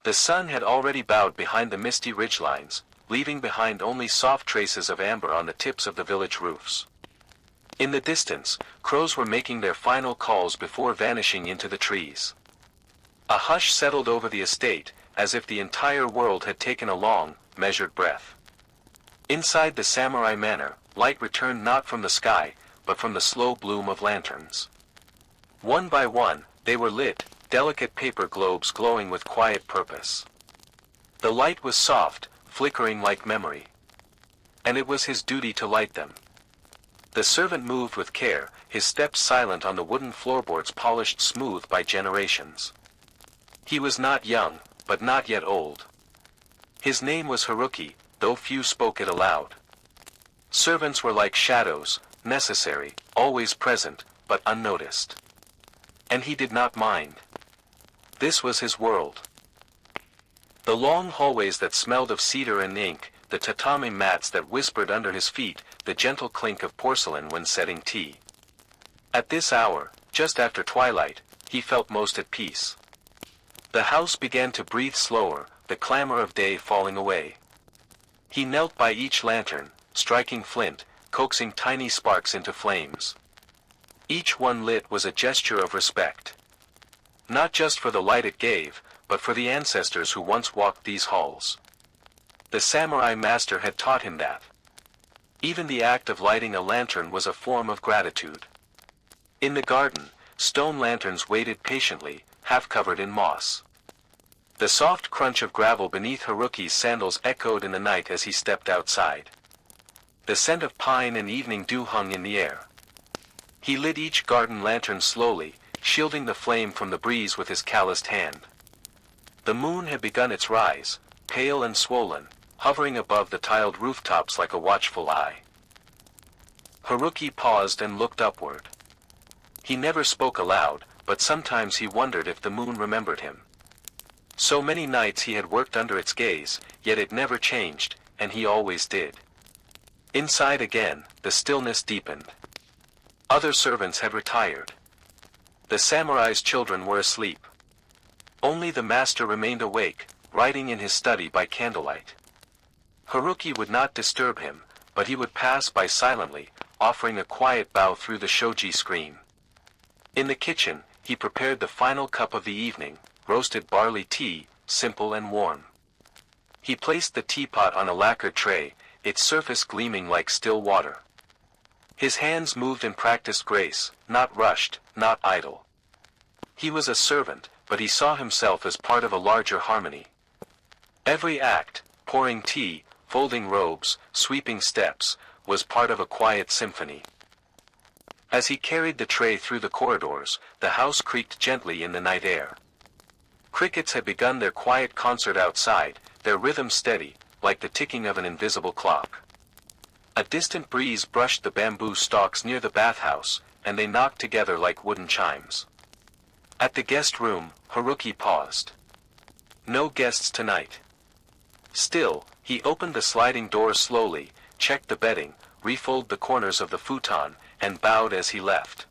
The sun had already bowed behind the misty ridgelines, leaving behind only soft traces of amber on the tips of the village roofs. In the distance, crows were making their final calls before vanishing into the trees. A hush settled over the estate, as if the entire world had taken a long, measured breath. Inside the samurai manor, light returned not from the sky, but from the slow bloom of lanterns. One by one, they were lit, delicate paper globes glowing with quiet purpose. The light was soft, flickering like memory. And it was his duty to light them. The servant moved with care, his steps silent on the wooden floorboards polished smooth by generations. He was not young, but not yet old. His name was Haruki, though few spoke it aloud. Servants were like shadows, necessary, always present, but unnoticed. And he did not mind. This was his world. The long hallways that smelled of cedar and ink, the tatami mats that whispered under his feet, the gentle clink of porcelain when setting tea. At this hour, just after twilight, he felt most at peace. The house began to breathe slower, the clamor of day falling away. He knelt by each lantern, striking flint, coaxing tiny sparks into flames. Each one lit was a gesture of respect. Not just for the light it gave, but for the ancestors who once walked these halls. The samurai master had taught him that. Even the act of lighting a lantern was a form of gratitude. In the garden, stone lanterns waited patiently, half covered in moss. The soft crunch of gravel beneath Haruki's sandals echoed in the night as he stepped outside. The scent of pine and evening dew hung in the air. He lit each garden lantern slowly, shielding the flame from the breeze with his calloused hand. The moon had begun its rise, pale and swollen, hovering above the tiled rooftops like a watchful eye. Haruki paused and looked upward. He never spoke aloud, but sometimes he wondered if the moon remembered him. So many nights he had worked under its gaze, yet it never changed, and he always did. Inside again, the stillness deepened. Other servants had retired. The samurai's children were asleep. Only the master remained awake, writing in his study by candlelight. Haruki would not disturb him, but he would pass by silently, offering a quiet bow through the shoji screen. In the kitchen, he prepared the final cup of the evening, roasted barley tea, simple and warm. He placed the teapot on a lacquered tray, its surface gleaming like still water. His hands moved in practiced grace, not rushed, not idle. He was a servant, but he saw himself as part of a larger harmony. Every act, pouring tea, folding robes, sweeping steps, was part of a quiet symphony. As he carried the tray through the corridors, the house creaked gently in the night air. Crickets had begun their quiet concert outside, their rhythm steady, like the ticking of an invisible clock. A distant breeze brushed the bamboo stalks near the bathhouse, and they knocked together like wooden chimes. At the guest room, Haruki paused. No guests tonight. Still, he opened the sliding door slowly, checked the bedding, refolded the corners of the futon, and bowed as he left.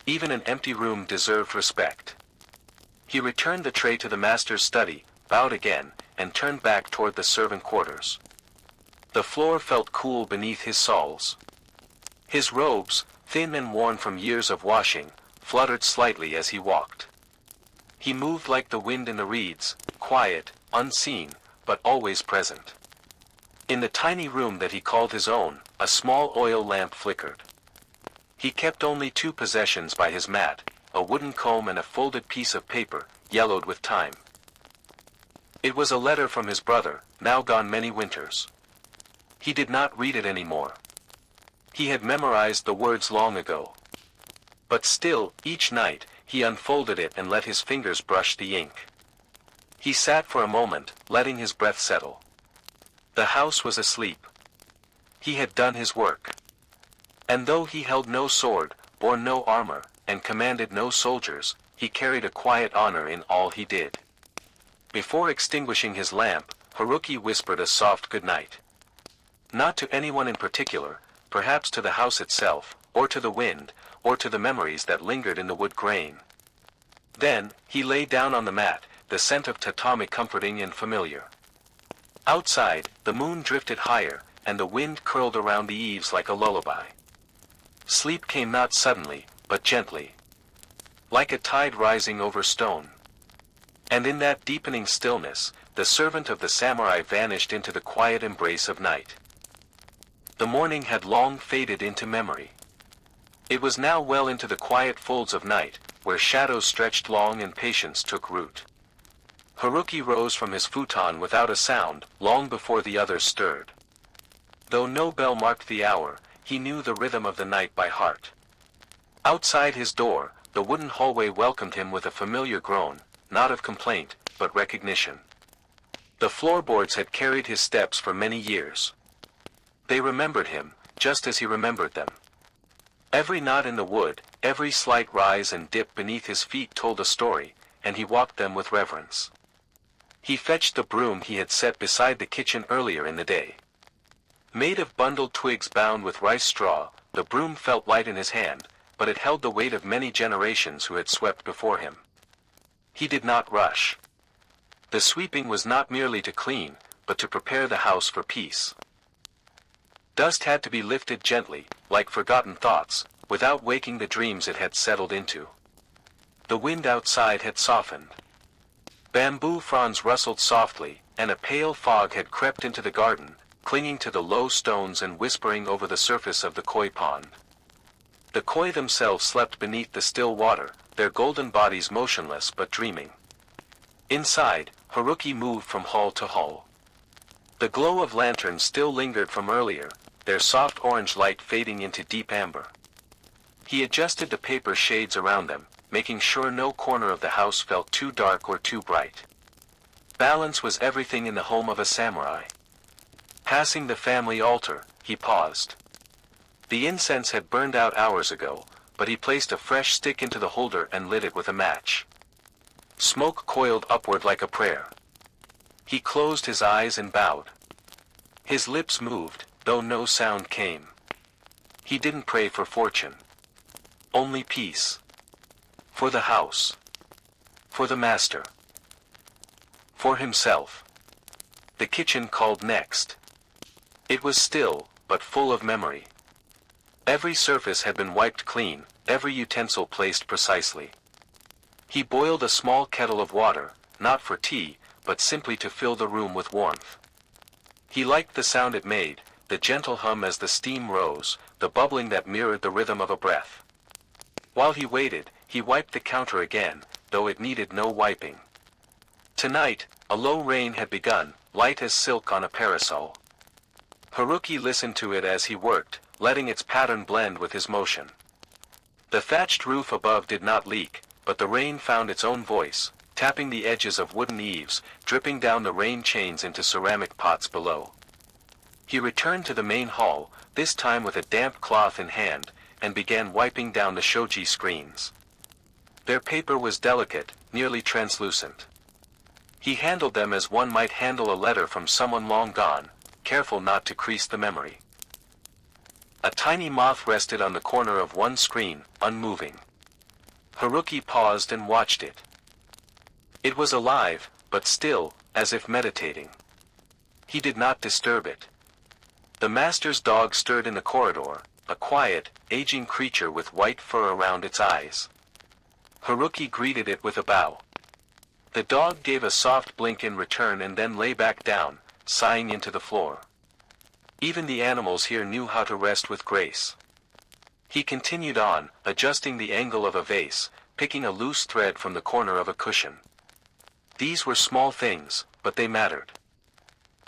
Even an empty room deserved respect. He returned the tray to the master's study, bowed again, and turned back toward the servant quarters. The floor felt cool beneath his soles. His robes, thin and worn from years of washing, fluttered slightly as he walked. He moved like the wind in the reeds, quiet, unseen, but always present. In the tiny room that he called his own, a small oil lamp flickered. He kept only two possessions by his mat, a wooden comb and a folded piece of paper, yellowed with time. It was a letter from his brother, now gone many winters. He did not read it anymore. He had memorized the words long ago. But still, each night, he unfolded it and let his fingers brush the ink. He sat for a moment, letting his breath settle. The house was asleep. He had done his work. And though he held no sword, bore no armor, and commanded no soldiers, he carried a quiet honor in all he did. Before extinguishing his lamp, Haruki whispered a soft good night. Not to anyone in particular, perhaps to the house itself, or to the wind, or to the memories that lingered in the wood grain. Then, he lay down on the mat, the scent of tatami comforting and familiar. Outside, the moon drifted higher, and the wind curled around the eaves like a lullaby. Sleep came not suddenly, but gently, like a tide rising over stone. And in that deepening stillness, the servant of the samurai vanished into the quiet embrace of night. The morning had long faded into memory. It was now well into the quiet folds of night, where shadows stretched long and patience took root. Haruki rose from his futon without a sound, long before the others stirred. Though no bell marked the hour, he knew the rhythm of the night by heart. Outside his door, the wooden hallway welcomed him with a familiar groan, not of complaint, but recognition. The floorboards had carried his steps for many years. They remembered him, just as he remembered them. Every knot in the wood, every slight rise and dip beneath his feet told a story, and he walked them with reverence. He fetched the broom he had set beside the kitchen earlier in the day. Made of bundled twigs bound with rice straw, the broom felt light in his hand, but it held the weight of many generations who had swept before him. He did not rush. The sweeping was not merely to clean, but to prepare the house for peace. Dust had to be lifted gently, like forgotten thoughts, without waking the dreams it had settled into. The wind outside had softened. Bamboo fronds rustled softly, and a pale fog had crept into the garden, clinging to the low stones and whispering over the surface of the koi pond. The koi themselves slept beneath the still water, their golden bodies motionless but dreaming. Inside, Haruki moved from hall to hall. The glow of lanterns still lingered from earlier, their soft orange light fading into deep amber. He adjusted the paper shades around them, making sure no corner of the house felt too dark or too bright. Balance was everything in the home of a samurai. Passing the family altar, he paused. The incense had burned out hours ago, but he placed a fresh stick into the holder and lit it with a match. Smoke coiled upward like a prayer. He closed his eyes and bowed. His lips moved, though no sound came. He didn't pray for fortune. Only peace. For the house. For the master. For himself. The kitchen called next. It was still, but full of memory. Every surface had been wiped clean, every utensil placed precisely. He boiled a small kettle of water, not for tea, but simply to fill the room with warmth. He liked the sound it made, the gentle hum as the steam rose, the bubbling that mirrored the rhythm of a breath. While he waited, he wiped the counter again, though it needed no wiping. Tonight, a low rain had begun, light as silk on a parasol. Haruki listened to it as he worked, letting its pattern blend with his motion. The thatched roof above did not leak, but the rain found its own voice, tapping the edges of wooden eaves, dripping down the rain chains into ceramic pots below. He returned to the main hall, this time with a damp cloth in hand, and began wiping down the shoji screens. Their paper was delicate, nearly translucent. He handled them as one might handle a letter from someone long gone, careful not to crease the memory. A tiny moth rested on the corner of one screen, unmoving. Haruki paused and watched it. It was alive, but still, as if meditating. He did not disturb it. The master's dog stirred in the corridor, a quiet, aging creature with white fur around its eyes. Haruki greeted it with a bow. The dog gave a soft blink in return and then lay back down, sighing into the floor. Even the animals here knew how to rest with grace. He continued on, adjusting the angle of a vase, picking a loose thread from the corner of a cushion. These were small things, but they mattered.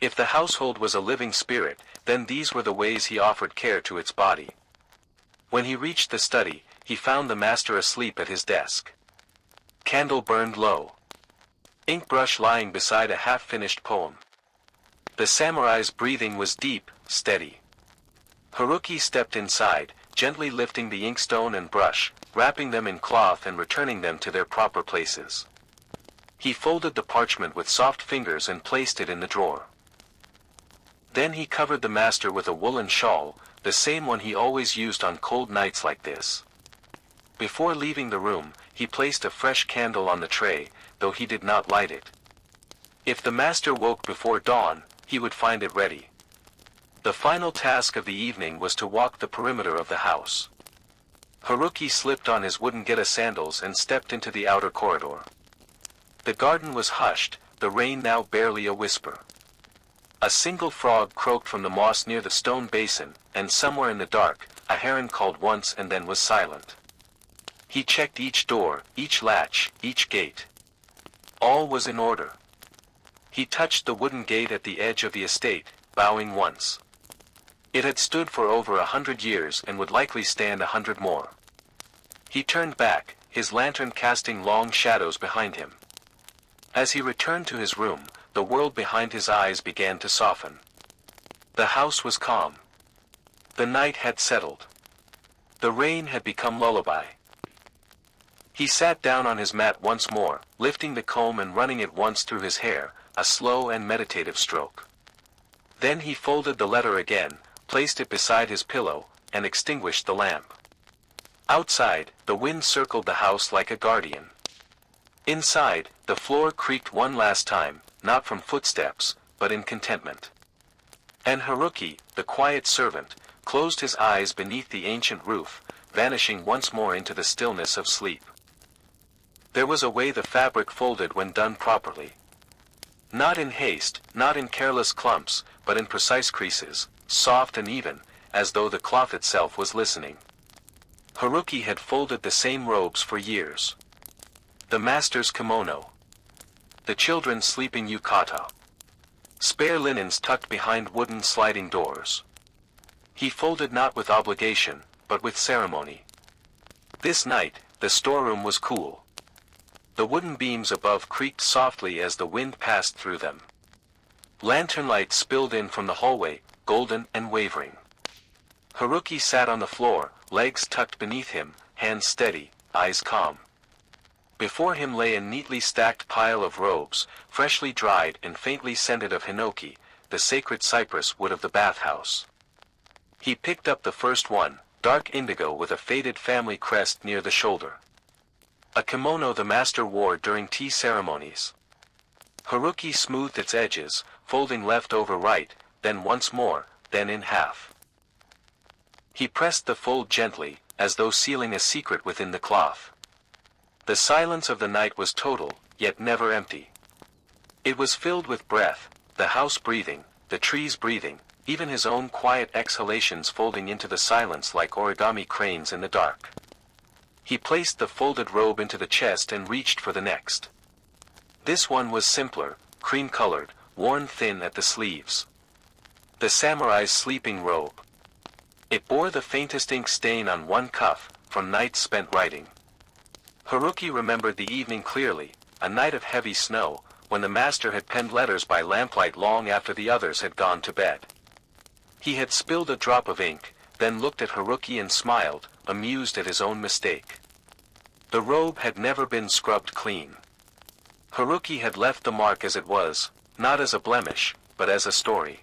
If the household was a living spirit, then these were the ways he offered care to its body. When he reached the study, he found the master asleep at his desk. Candle burned low. Ink brush lying beside a half-finished poem. The samurai's breathing was deep, steady. Haruki stepped inside, gently lifting the inkstone and brush, wrapping them in cloth and returning them to their proper places. He folded the parchment with soft fingers and placed it in the drawer. Then he covered the master with a woolen shawl, the same one he always used on cold nights like this. Before leaving the room, he placed a fresh candle on the tray, though he did not light it. If the master woke before dawn, he would find it ready. The final task of the evening was to walk the perimeter of the house. Haruki slipped on his wooden geta sandals and stepped into the outer corridor. The garden was hushed, the rain now barely a whisper. A single frog croaked from the moss near the stone basin, and somewhere in the dark, a heron called once and then was silent. He checked each door, each latch, each gate. All was in order. He touched the wooden gate at the edge of the estate, bowing once. It had stood for over 100 years and would likely stand 100 more. He turned back, his lantern casting long shadows behind him. As he returned to his room, the world behind his eyes began to soften. The house was calm. The night had settled. The rain had become lullaby. He sat down on his mat once more, lifting the comb and running it once through his hair, a slow and meditative stroke. Then he folded the letter again, placed it beside his pillow, and extinguished the lamp. Outside, the wind circled the house like a guardian. Inside, the floor creaked one last time, not from footsteps, but in contentment. And Haruki, the quiet servant, closed his eyes beneath the ancient roof, vanishing once more into the stillness of sleep. There was a way the fabric folded when done properly. Not in haste, not in careless clumps, but in precise creases, soft and even, as though the cloth itself was listening. Haruki had folded the same robes for years. The master's kimono. The children's sleeping yukata. Spare linens tucked behind wooden sliding doors. He folded not with obligation, but with ceremony. This night, the storeroom was cool. The wooden beams above creaked softly as the wind passed through them. Lantern light spilled in from the hallway, golden and wavering. Haruki sat on the floor, legs tucked beneath him, hands steady, eyes calm. Before him lay a neatly stacked pile of robes, freshly dried and faintly scented of hinoki, the sacred cypress wood of the bathhouse. He picked up the first one, dark indigo with a faded family crest near the shoulder. A kimono the master wore during tea ceremonies. Haruki smoothed its edges, folding left over right, then once more, then in half. He pressed the fold gently, as though sealing a secret within the cloth. The silence of the night was total, yet never empty. It was filled with breath, the house breathing, the trees breathing, even his own quiet exhalations folding into the silence like origami cranes in the dark. He placed the folded robe into the chest and reached for the next. This one was simpler, cream-colored, worn thin at the sleeves. The samurai's sleeping robe. It bore the faintest ink stain on one cuff, from nights spent writing. Haruki remembered the evening clearly, a night of heavy snow, when the master had penned letters by lamplight long after the others had gone to bed. He had spilled a drop of ink, then looked at Haruki and smiled, amused at his own mistake. The robe had never been scrubbed clean. Haruki had left the mark as it was, not as a blemish, but as a story.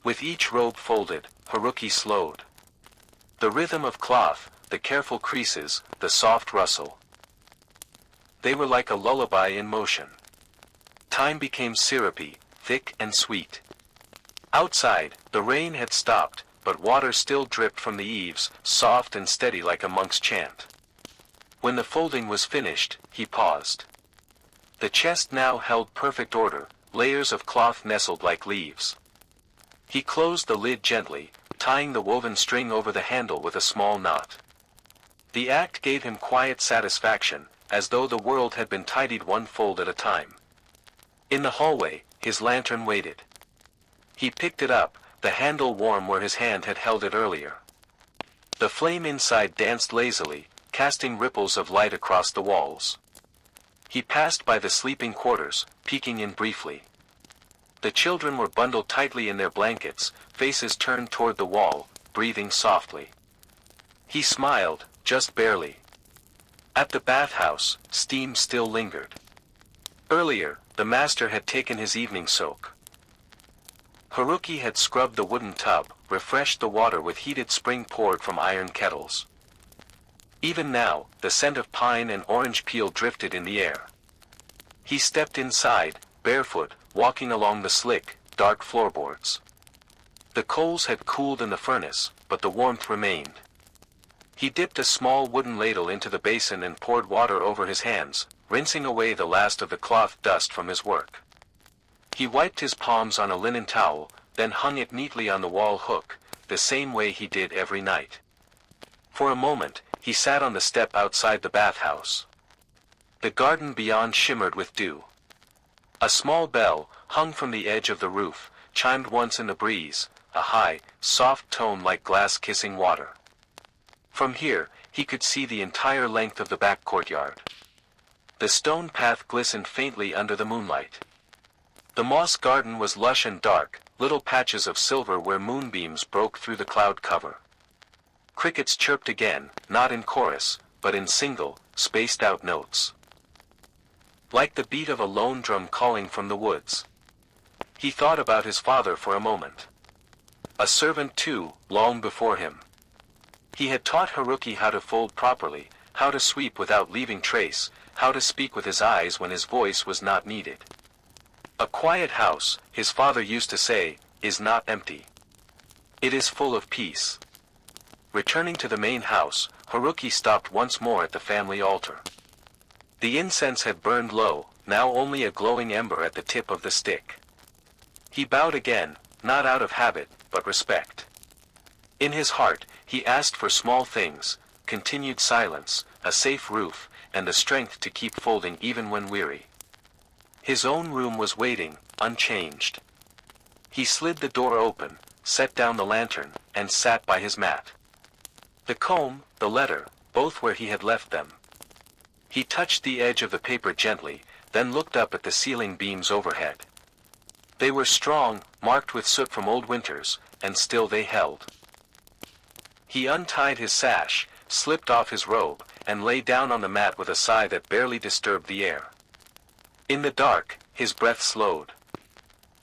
With each robe folded, Haruki slowed. The rhythm of cloth, the careful creases, the soft rustle. They were like a lullaby in motion. Time became syrupy, thick and sweet. Outside, the rain had stopped, but water still dripped from the eaves, soft and steady like a monk's chant. When the folding was finished, he paused. The chest now held perfect order, layers of cloth nestled like leaves. He closed the lid gently, tying the woven string over the handle with a small knot. The act gave him quiet satisfaction, as though the world had been tidied one fold at a time. In the hallway, his lantern waited. He picked it up, the handle warm where his hand had held it earlier. The flame inside danced lazily, casting ripples of light across the walls. He passed by the sleeping quarters, peeking in briefly. The children were bundled tightly in their blankets, faces turned toward the wall, breathing softly. He smiled, just barely. At the bathhouse, steam still lingered. Earlier, the master had taken his evening soak. Haruki had scrubbed the wooden tub, refreshed the water with heated spring poured from iron kettles. Even now, the scent of pine and orange peel drifted in the air. He stepped inside, barefoot, walking along the slick, dark floorboards. The coals had cooled in the furnace, but the warmth remained. He dipped a small wooden ladle into the basin and poured water over his hands, rinsing away the last of the cloth dust from his work. He wiped his palms on a linen towel, then hung it neatly on the wall hook, the same way he did every night. For a moment, he sat on the step outside the bathhouse. The garden beyond shimmered with dew. A small bell, hung from the edge of the roof, chimed once in the breeze, a high, soft tone like glass kissing water. From here, he could see the entire length of the back courtyard. The stone path glistened faintly under the moonlight. The moss garden was lush and dark, little patches of silver where moonbeams broke through the cloud cover. Crickets chirped again, not in chorus, but in single, spaced-out notes. Like the beat of a lone drum calling from the woods. He thought about his father for a moment. A servant too, long before him. He had taught Haruki how to fold properly, how to sweep without leaving trace, how to speak with his eyes when his voice was not needed. A quiet house, his father used to say, is not empty. It is full of peace. Returning to the main house, Haruki stopped once more at the family altar. The incense had burned low, now only a glowing ember at the tip of the stick. He bowed again, not out of habit, but respect. In his heart, he asked for small things, continued silence, a safe roof, and the strength to keep folding even when weary. His own room was waiting, unchanged. He slid the door open, set down the lantern, and sat by his mat. The comb, the letter, both where he had left them. He touched the edge of the paper gently, then looked up at the ceiling beams overhead. They were strong, marked with soot from old winters, and still they held. He untied his sash, slipped off his robe, and lay down on the mat with a sigh that barely disturbed the air. In the dark, his breath slowed.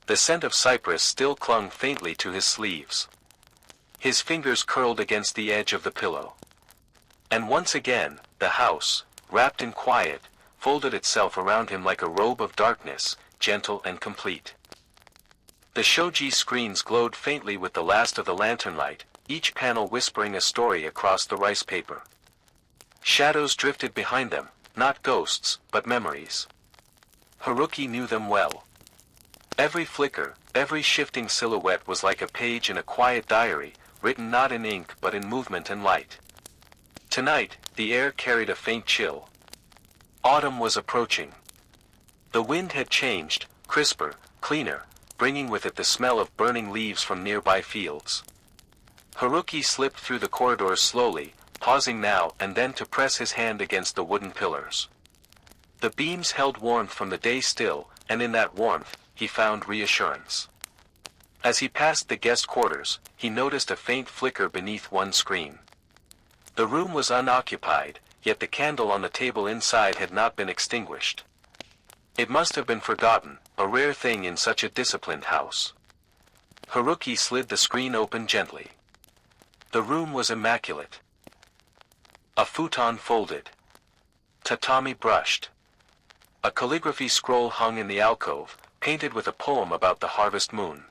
The scent of cypress still clung faintly to his sleeves. His fingers curled against the edge of the pillow. And once again, the house, wrapped in quiet, folded itself around him like a robe of darkness, gentle and complete. The shoji screens glowed faintly with the last of the lantern light, each panel whispering a story across the rice paper. Shadows drifted behind them, not ghosts, but memories. Haruki knew them well. Every flicker, every shifting silhouette was like a page in a quiet diary, written not in ink but in movement and light. Tonight, the air carried a faint chill. Autumn was approaching. The wind had changed, crisper, cleaner, bringing with it the smell of burning leaves from nearby fields. Haruki slipped through the corridors slowly, pausing now and then to press his hand against the wooden pillars. The beams held warmth from the day still, and in that warmth, he found reassurance. As he passed the guest quarters, he noticed a faint flicker beneath one screen. The room was unoccupied, yet the candle on the table inside had not been extinguished. It must have been forgotten, a rare thing in such a disciplined house. Haruki slid the screen open gently. The room was immaculate. A futon folded. Tatami brushed. A calligraphy scroll hung in the alcove, painted with a poem about the harvest moon.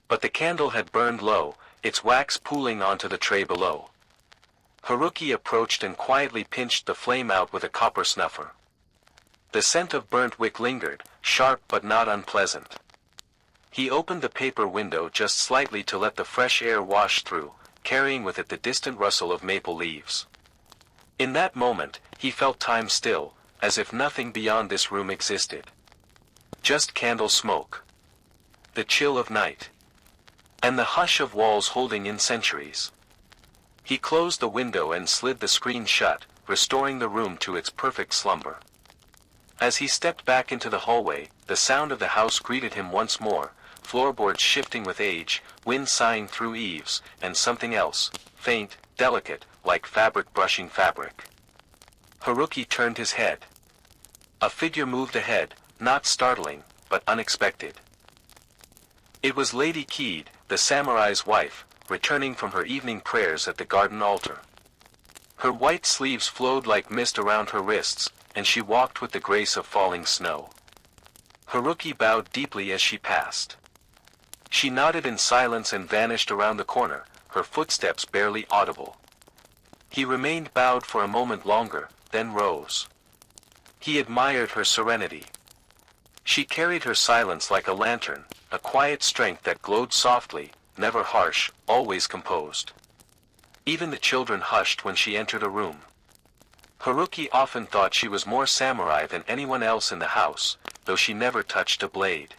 But the candle had burned low, its wax pooling onto the tray below. Haruki approached and quietly pinched the flame out with a copper snuffer. The scent of burnt wick lingered, sharp but not unpleasant. He opened the paper window just slightly to let the fresh air wash through, carrying with it the distant rustle of maple leaves. In that moment, he felt time still, as if nothing beyond this room existed. Just candle smoke. The chill of night. And the hush of walls holding in centuries. He closed the window and slid the screen shut, restoring the room to its perfect slumber. As he stepped back into the hallway, the sound of the house greeted him once more, floorboards shifting with age, wind sighing through eaves, and something else, faint, delicate, like fabric brushing fabric. Haruki turned his head. A figure moved ahead, not startling, but unexpected. It was Lady Keed, the samurai's wife, returning from her evening prayers at the garden altar. Her white sleeves flowed like mist around her wrists, and she walked with the grace of falling snow. Haruki bowed deeply as she passed. She nodded in silence and vanished around the corner, her footsteps barely audible. He remained bowed for a moment longer, then rose. He admired her serenity. She carried her silence like a lantern, a quiet strength that glowed softly, never harsh, always composed. Even the children hushed when she entered a room. Haruki often thought she was more samurai than anyone else in the house, though she never touched a blade.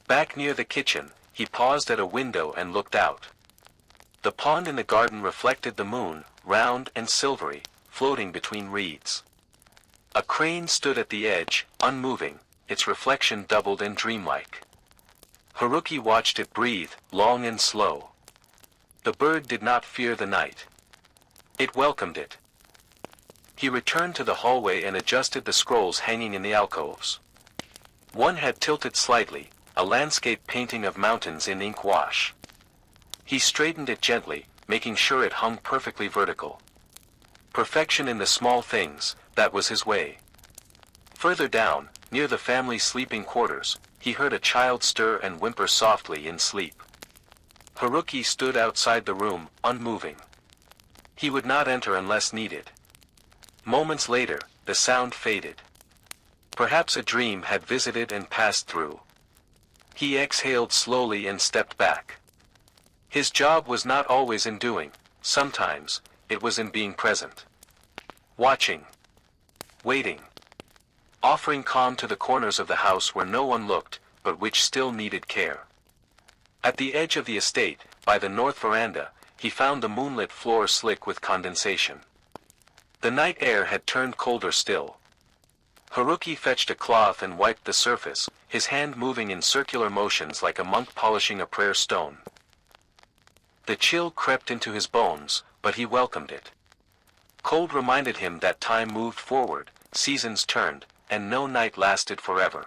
Back near the kitchen, he paused at a window and looked out. The pond in the garden reflected the moon, round and silvery, floating between reeds. A crane stood at the edge, unmoving, its reflection doubled and dreamlike. Haruki watched it breathe, long and slow. The bird did not fear the night. It welcomed it. He returned to the hallway and adjusted the scrolls hanging in the alcoves. One had tilted slightly, a landscape painting of mountains in ink wash. He straightened it gently, making sure it hung perfectly vertical. Perfection in the small things, that was his way. Further down, near the family sleeping quarters, he heard a child stir and whimper softly in sleep. Haruki stood outside the room, unmoving. He would not enter unless needed. Moments later, the sound faded. Perhaps a dream had visited and passed through. He exhaled slowly and stepped back. His job was not always in doing, sometimes, it was in being present. Watching. Waiting. Offering calm to the corners of the house where no one looked, but which still needed care. At the edge of the estate, by the north veranda, he found the moonlit floor slick with condensation. The night air had turned colder still. Haruki fetched a cloth and wiped the surface, his hand moving in circular motions like a monk polishing a prayer stone. The chill crept into his bones, but he welcomed it. Cold reminded him that time moved forward, seasons turned, and no night lasted forever.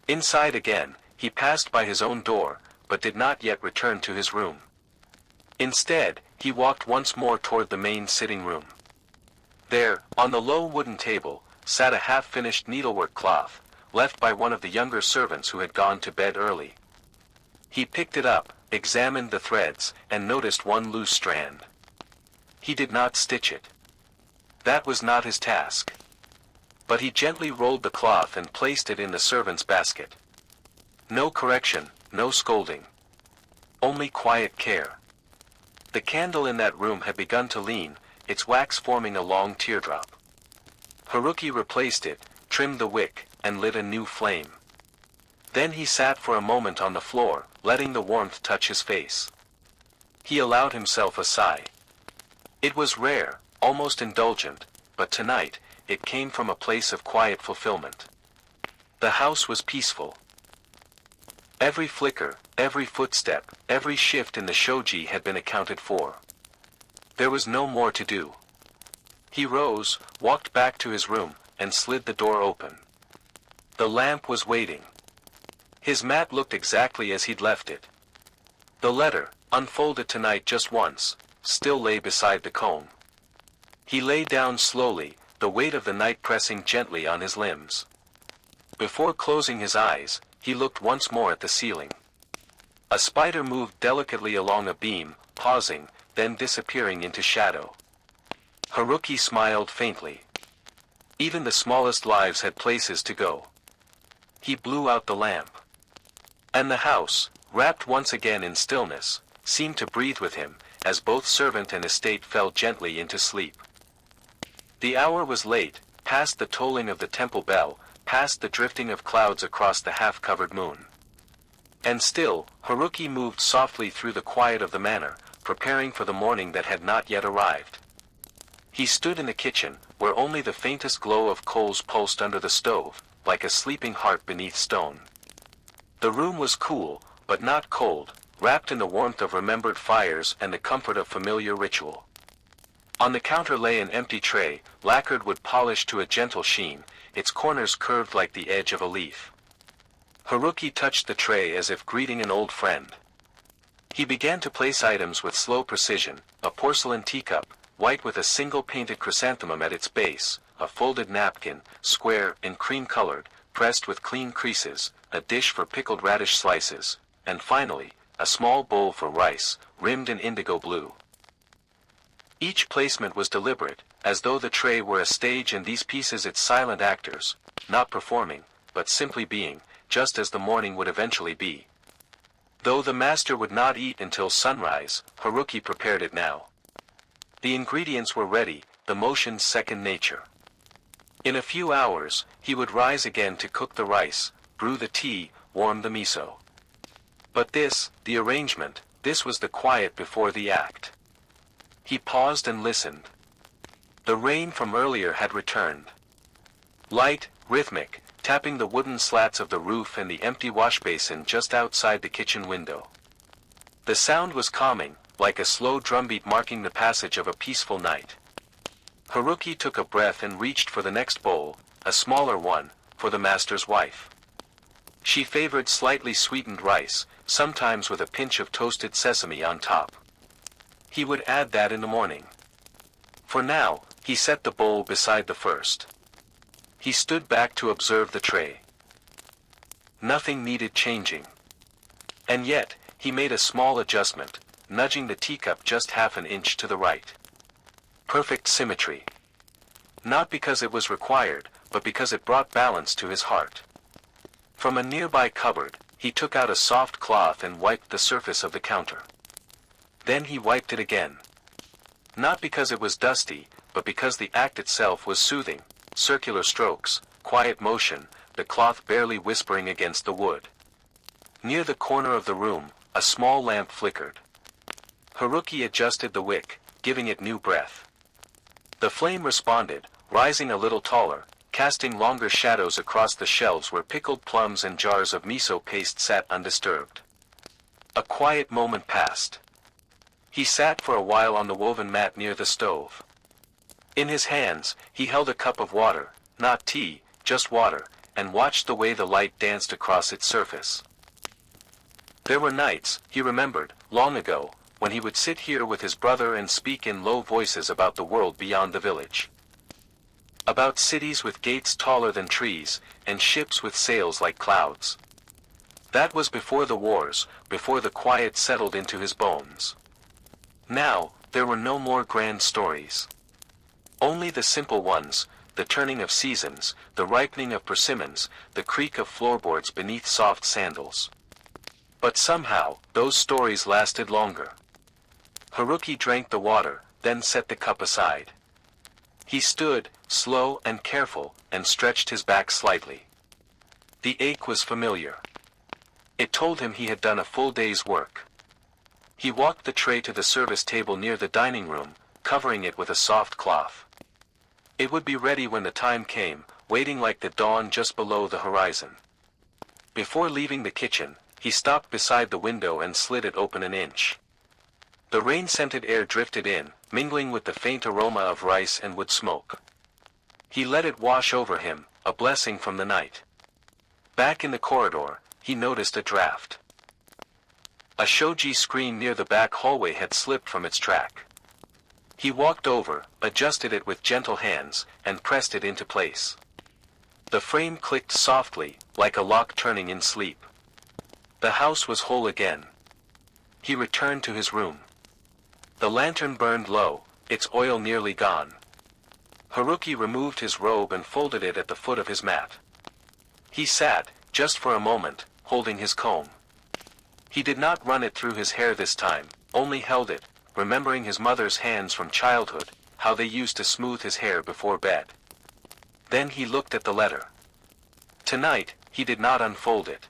Inside again, he passed by his own door, but did not yet return to his room. Instead, he walked once more toward the main sitting room. There, on the low wooden table, sat a half-finished needlework cloth, left by one of the younger servants who had gone to bed early. He picked it up, examined the threads, and noticed one loose strand. He did not stitch it. That was not his task. But he gently rolled the cloth and placed it in the servant's basket. No correction, no scolding. Only quiet care. The candle in that room had begun to lean, its wax forming a long teardrop. Haruki replaced it, trimmed the wick, and lit a new flame. Then he sat for a moment on the floor, letting the warmth touch his face. He allowed himself a sigh. It was rare, almost indulgent, but tonight, it came from a place of quiet fulfillment. The house was peaceful. Every flicker, every footstep, every shift in the shoji had been accounted for. There was no more to do. He rose, walked back to his room, and slid the door open. The lamp was waiting. His mat looked exactly as he'd left it. The letter, unfolded tonight just once, still lay beside the comb. He lay down slowly, the weight of the night pressing gently on his limbs. Before closing his eyes, he looked once more at the ceiling. A spider moved delicately along a beam, pausing, then disappearing into shadow. Haruki smiled faintly. Even the smallest lives had places to go. He blew out the lamp. And the house, wrapped once again in stillness, seemed to breathe with him, as both servant and estate fell gently into sleep. The hour was late, past the tolling of the temple bell, past the drifting of clouds across the half-covered moon. And still, Haruki moved softly through the quiet of the manor, preparing for the morning that had not yet arrived. He stood in the kitchen, where only the faintest glow of coals pulsed under the stove, like a sleeping heart beneath stone. The room was cool, but not cold, wrapped in the warmth of remembered fires and the comfort of familiar ritual. On the counter lay an empty tray, lacquered wood polished to a gentle sheen, its corners curved like the edge of a leaf. Haruki touched the tray as if greeting an old friend. He began to place items with slow precision, a porcelain teacup, white with a single painted chrysanthemum at its base, a folded napkin, square and cream-colored, pressed with clean creases, a dish for pickled radish slices, and finally, a small bowl for rice, rimmed in indigo blue. Each placement was deliberate, as though the tray were a stage and these pieces its silent actors, not performing, but simply being, just as the morning would eventually be. Though the master would not eat until sunrise, Haruki prepared it now. The ingredients were ready, the motions second nature. In a few hours, he would rise again to cook the rice, brew the tea, warm the miso. But this, the arrangement, this was the quiet before the act. He paused and listened. The rain from earlier had returned. Light, rhythmic, tapping the wooden slats of the roof and the empty washbasin just outside the kitchen window. The sound was calming, like a slow drumbeat marking the passage of a peaceful night. Haruki took a breath and reached for the next bowl, a smaller one, for the master's wife. She favored slightly sweetened rice, sometimes with a pinch of toasted sesame on top. He would add that in the morning. For now, he set the bowl beside the first. He stood back to observe the tray. Nothing needed changing. And yet, he made a small adjustment, nudging the teacup just half an inch to the right. Perfect symmetry. Not because it was required, but because it brought balance to his heart. From a nearby cupboard, he took out a soft cloth and wiped the surface of the counter. Then he wiped it again. Not because it was dusty, but because the act itself was soothing, circular strokes, quiet motion, the cloth barely whispering against the wood. Near the corner of the room, a small lamp flickered. Haruki adjusted the wick, giving it new breath. The flame responded, rising a little taller, casting longer shadows across the shelves where pickled plums and jars of miso paste sat undisturbed. A quiet moment passed. He sat for a while on the woven mat near the stove. In his hands, he held a cup of water, not tea, just water, and watched the way the light danced across its surface. There were nights, he remembered, long ago, when he would sit here with his brother and speak in low voices about the world beyond the village. About cities with gates taller than trees, and ships with sails like clouds. That was before the wars, before the quiet settled into his bones. Now, there were no more grand stories. Only the simple ones, the turning of seasons, the ripening of persimmons, the creak of floorboards beneath soft sandals. But somehow, those stories lasted longer. Haruki drank the water, then set the cup aside. He stood, slow and careful, and stretched his back slightly. The ache was familiar. It told him he had done a full day's work. He walked the tray to the service table near the dining room, covering it with a soft cloth. It would be ready when the time came, waiting like the dawn just below the horizon. Before leaving the kitchen, he stopped beside the window and slid it open an inch. The rain-scented air drifted in, mingling with the faint aroma of rice and wood smoke. He let it wash over him, a blessing from the night. Back in the corridor, he noticed a draft. A shoji screen near the back hallway had slipped from its track. He walked over, adjusted it with gentle hands, and pressed it into place. The frame clicked softly, like a lock turning in sleep. The house was whole again. He returned to his room. The lantern burned low, its oil nearly gone. Haruki removed his robe and folded it at the foot of his mat. He sat, just for a moment, holding his comb. He did not run it through his hair this time, only held it, remembering his mother's hands from childhood, how they used to smooth his hair before bed. Then he looked at the letter. Tonight, he did not unfold it.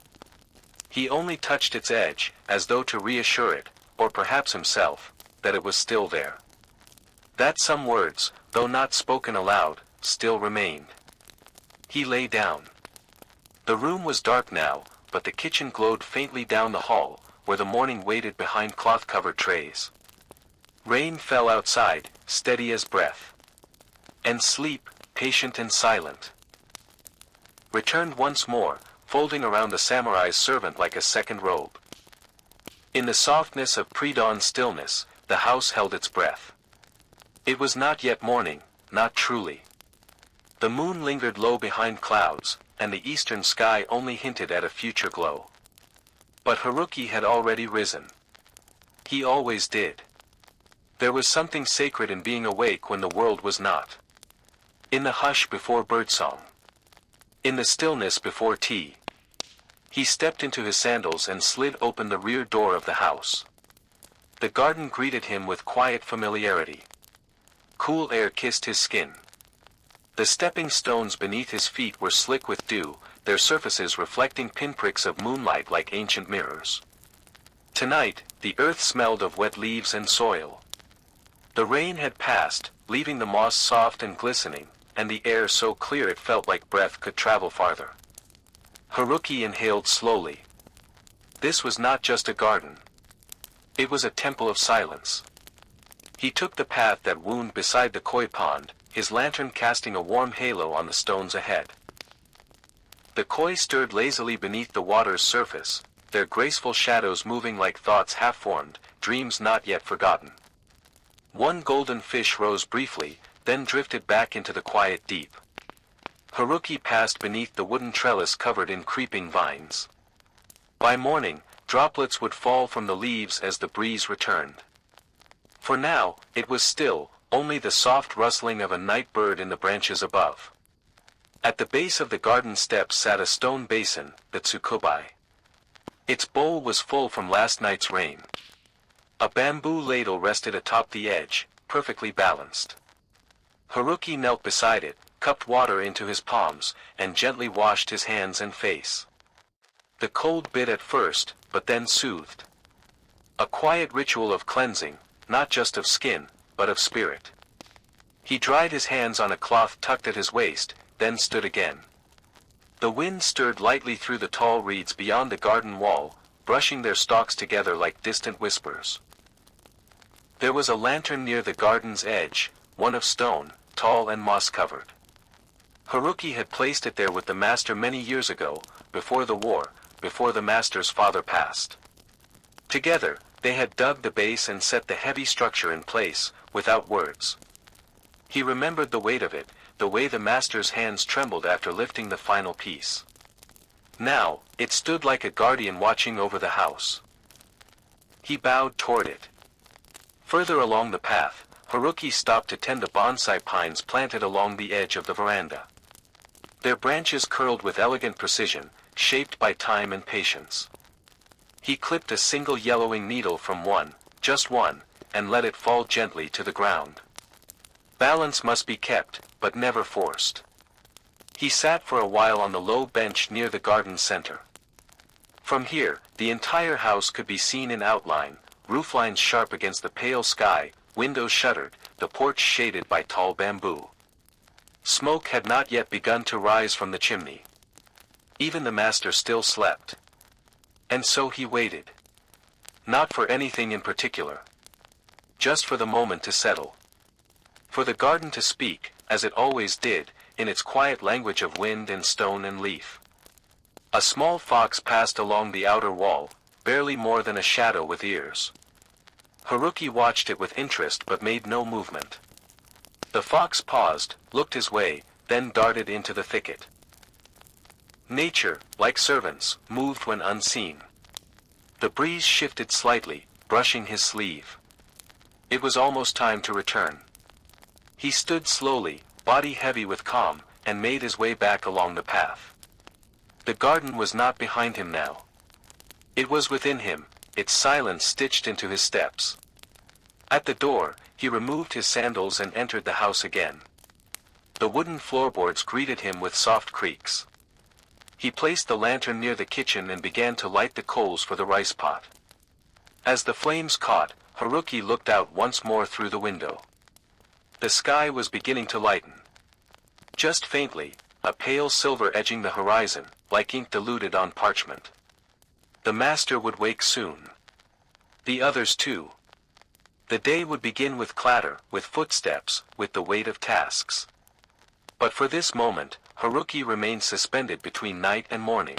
He only touched its edge, as though to reassure it, or perhaps himself, that it was still there. That some words, though not spoken aloud, still remained. He lay down. The room was dark now, but the kitchen glowed faintly down the hall, where the morning waited behind cloth-covered trays. Rain fell outside, steady as breath. And sleep, patient and silent, returned once more, folding around the samurai's servant like a second robe. In the softness of pre-dawn stillness, the house held its breath. It was not yet morning, not truly. The moon lingered low behind clouds, and the eastern sky only hinted at a future glow. But Haruki had already risen. He always did. There was something sacred in being awake when the world was not. In the hush before birdsong. In the stillness before tea. He stepped into his sandals and slid open the rear door of the house. The garden greeted him with quiet familiarity. Cool air kissed his skin. The stepping stones beneath his feet were slick with dew, their surfaces reflecting pinpricks of moonlight like ancient mirrors. Tonight, the earth smelled of wet leaves and soil. The rain had passed, leaving the moss soft and glistening, and the air so clear it felt like breath could travel farther. Haruki inhaled slowly. This was not just a garden. It was a temple of silence. He took the path that wound beside the koi pond, his lantern casting a warm halo on the stones ahead. The koi stirred lazily beneath the water's surface, their graceful shadows moving like thoughts half-formed, dreams not yet forgotten. One golden fish rose briefly, then drifted back into the quiet deep. Haruki passed beneath the wooden trellis covered in creeping vines. By morning, droplets would fall from the leaves as the breeze returned. For now, it was still, only the soft rustling of a night bird in the branches above. At the base of the garden steps sat a stone basin, the tsukubai. Its bowl was full from last night's rain. A bamboo ladle rested atop the edge, perfectly balanced. Haruki knelt beside it, cupped water into his palms, and gently washed his hands and face. The cold bit at first, but then soothed. A quiet ritual of cleansing, not just of skin, but of spirit. He dried his hands on a cloth tucked at his waist, then stood again. The wind stirred lightly through the tall reeds beyond the garden wall, brushing their stalks together like distant whispers. There was a lantern near the garden's edge, one of stone, tall and moss-covered. Haruki had placed it there with the master many years ago, before the war, before the master's father passed. Together, they had dug the base and set the heavy structure in place, without words. He remembered the weight of it, the way the master's hands trembled after lifting the final piece. Now, it stood like a guardian watching over the house. He bowed toward it. Further along the path, Haruki stopped to tend the bonsai pines planted along the edge of the veranda. Their branches curled with elegant precision, shaped by time and patience. He clipped a single yellowing needle from one, just one, and let it fall gently to the ground. Balance must be kept, but never forced. He sat for a while on the low bench near the garden center. From here, the entire house could be seen in outline, rooflines sharp against the pale sky, windows shuttered, the porch shaded by tall bamboo. Smoke had not yet begun to rise from the chimney. Even the master still slept. And so he waited. Not for anything in particular. Just for the moment to settle. For the garden to speak, as it always did, in its quiet language of wind and stone and leaf. A small fox passed along the outer wall, barely more than a shadow with ears. Haruki watched it with interest but made no movement. The fox paused, looked his way, then darted into the thicket. Nature, like servants, moved when unseen. The breeze shifted slightly, brushing his sleeve. It was almost time to return. He stood slowly, body heavy with calm, and made his way back along the path. The garden was not behind him now. It was within him, its silence stitched into his steps. At the door, he removed his sandals and entered the house again. The wooden floorboards greeted him with soft creaks. He placed the lantern near the kitchen and began to light the coals for the rice pot. As the flames caught, Haruki looked out once more through the window. The sky was beginning to lighten. Just faintly, a pale silver edging the horizon, like ink diluted on parchment. The master would wake soon. The others too. The day would begin with clatter, with footsteps, with the weight of tasks. But for this moment, Haruki remained suspended between night and morning.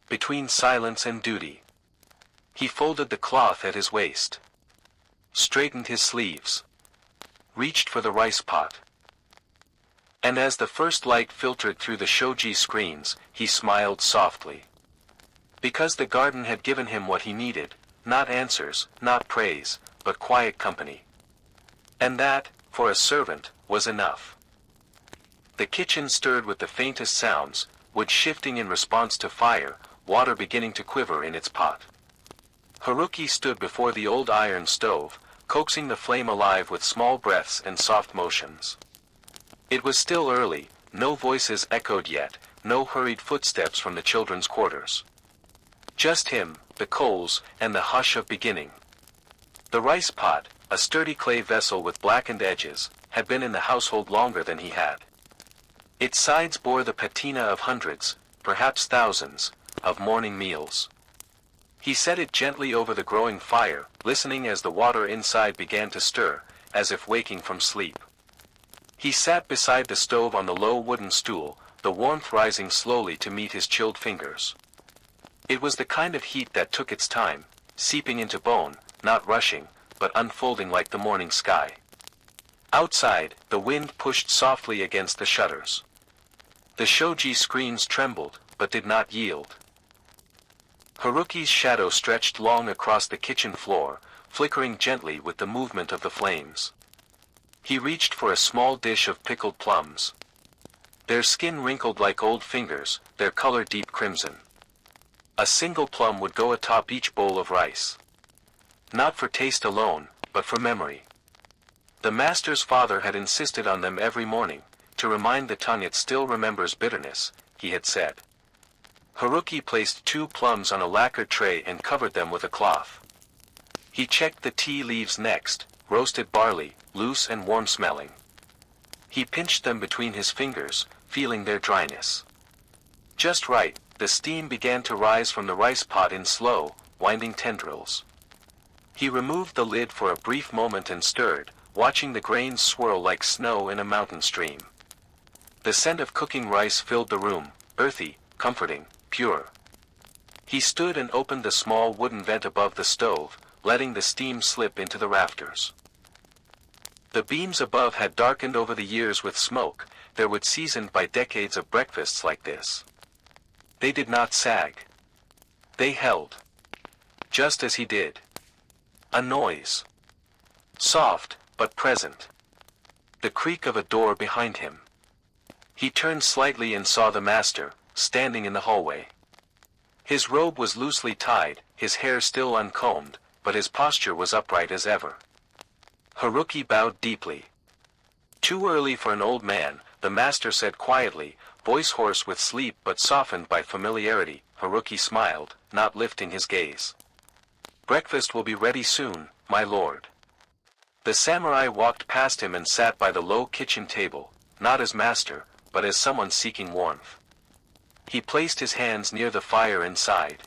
Between silence and duty. He folded the cloth at his waist. Straightened his sleeves. Reached for the rice pot. And as the first light filtered through the shoji screens, he smiled softly. Because the garden had given him what he needed, not answers, not praise, but quiet company. And that, for a servant, was enough. The kitchen stirred with the faintest sounds, wood shifting in response to fire, water beginning to quiver in its pot. Haruki stood before the old iron stove, coaxing the flame alive with small breaths and soft motions. It was still early, no voices echoed yet, no hurried footsteps from the children's quarters. Just him, the coals, and the hush of beginning. The rice pot, a sturdy clay vessel with blackened edges, had been in the household longer than he had. Its sides bore the patina of hundreds, perhaps thousands, of morning meals. He set it gently over the growing fire, listening as the water inside began to stir, as if waking from sleep. He sat beside the stove on the low wooden stool, the warmth rising slowly to meet his chilled fingers. It was the kind of heat that took its time, seeping into bone, not rushing, but unfolding like the morning sky. Outside, the wind pushed softly against the shutters. The shoji screens trembled, but did not yield. Haruki's shadow stretched long across the kitchen floor, flickering gently with the movement of the flames. He reached for a small dish of pickled plums. Their skin wrinkled like old fingers, their color deep crimson. A single plum would go atop each bowl of rice. Not for taste alone, but for memory. The master's father had insisted on them every morning, to remind the tongue it still remembers bitterness, he had said. Haruki placed 2 plums on a lacquered tray and covered them with a cloth. He checked the tea leaves next, roasted barley, loose and warm-smelling. He pinched them between his fingers, feeling their dryness. Just right, the steam began to rise from the rice pot in slow, winding tendrils. He removed the lid for a brief moment and stirred, watching the grains swirl like snow in a mountain stream. The scent of cooking rice filled the room, earthy, comforting, pure. He stood and opened the small wooden vent above the stove, letting the steam slip into the rafters. The beams above had darkened over the years with smoke, their wood seasoned by decades of breakfasts like this. They did not sag. They held. Just as he did. A noise. Soft, but present. The creak of a door behind him. He turned slightly and saw the master, standing in the hallway. His robe was loosely tied, his hair still uncombed, but his posture was upright as ever. Haruki bowed deeply. Too early for an old man, the master said quietly, voice hoarse with sleep but softened by familiarity. Haruki smiled, not lifting his gaze. Breakfast will be ready soon, my lord. The samurai walked past him and sat by the low kitchen table, not as master, but as someone seeking warmth. He placed his hands near the fire and sighed.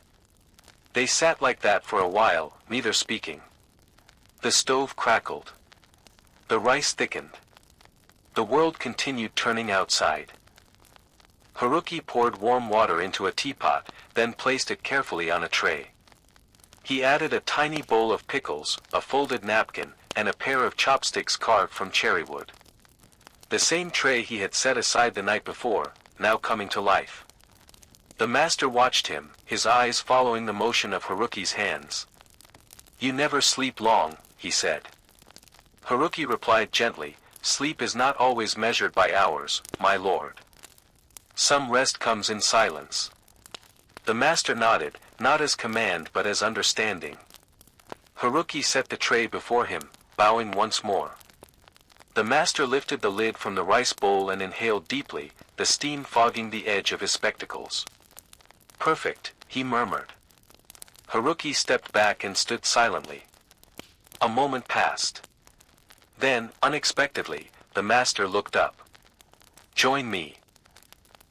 They sat like that for a while, neither speaking. The stove crackled. The rice thickened. The world continued turning outside. Haruki poured warm water into a teapot, then placed it carefully on a tray. He added a tiny bowl of pickles, a folded napkin, and a pair of chopsticks carved from cherry wood. The same tray he had set aside the night before, now coming to life. The master watched him, his eyes following the motion of Haruki's hands. You never sleep long, he said. Haruki replied gently, sleep is not always measured by hours, my lord. Some rest comes in silence. The master nodded, not as command but as understanding. Haruki set the tray before him, bowing once more. The master lifted the lid from the rice bowl and inhaled deeply, the steam fogging the edge of his spectacles. Perfect, he murmured. Haruki stepped back and stood silently. A moment passed. Then, unexpectedly, the master looked up. Join me.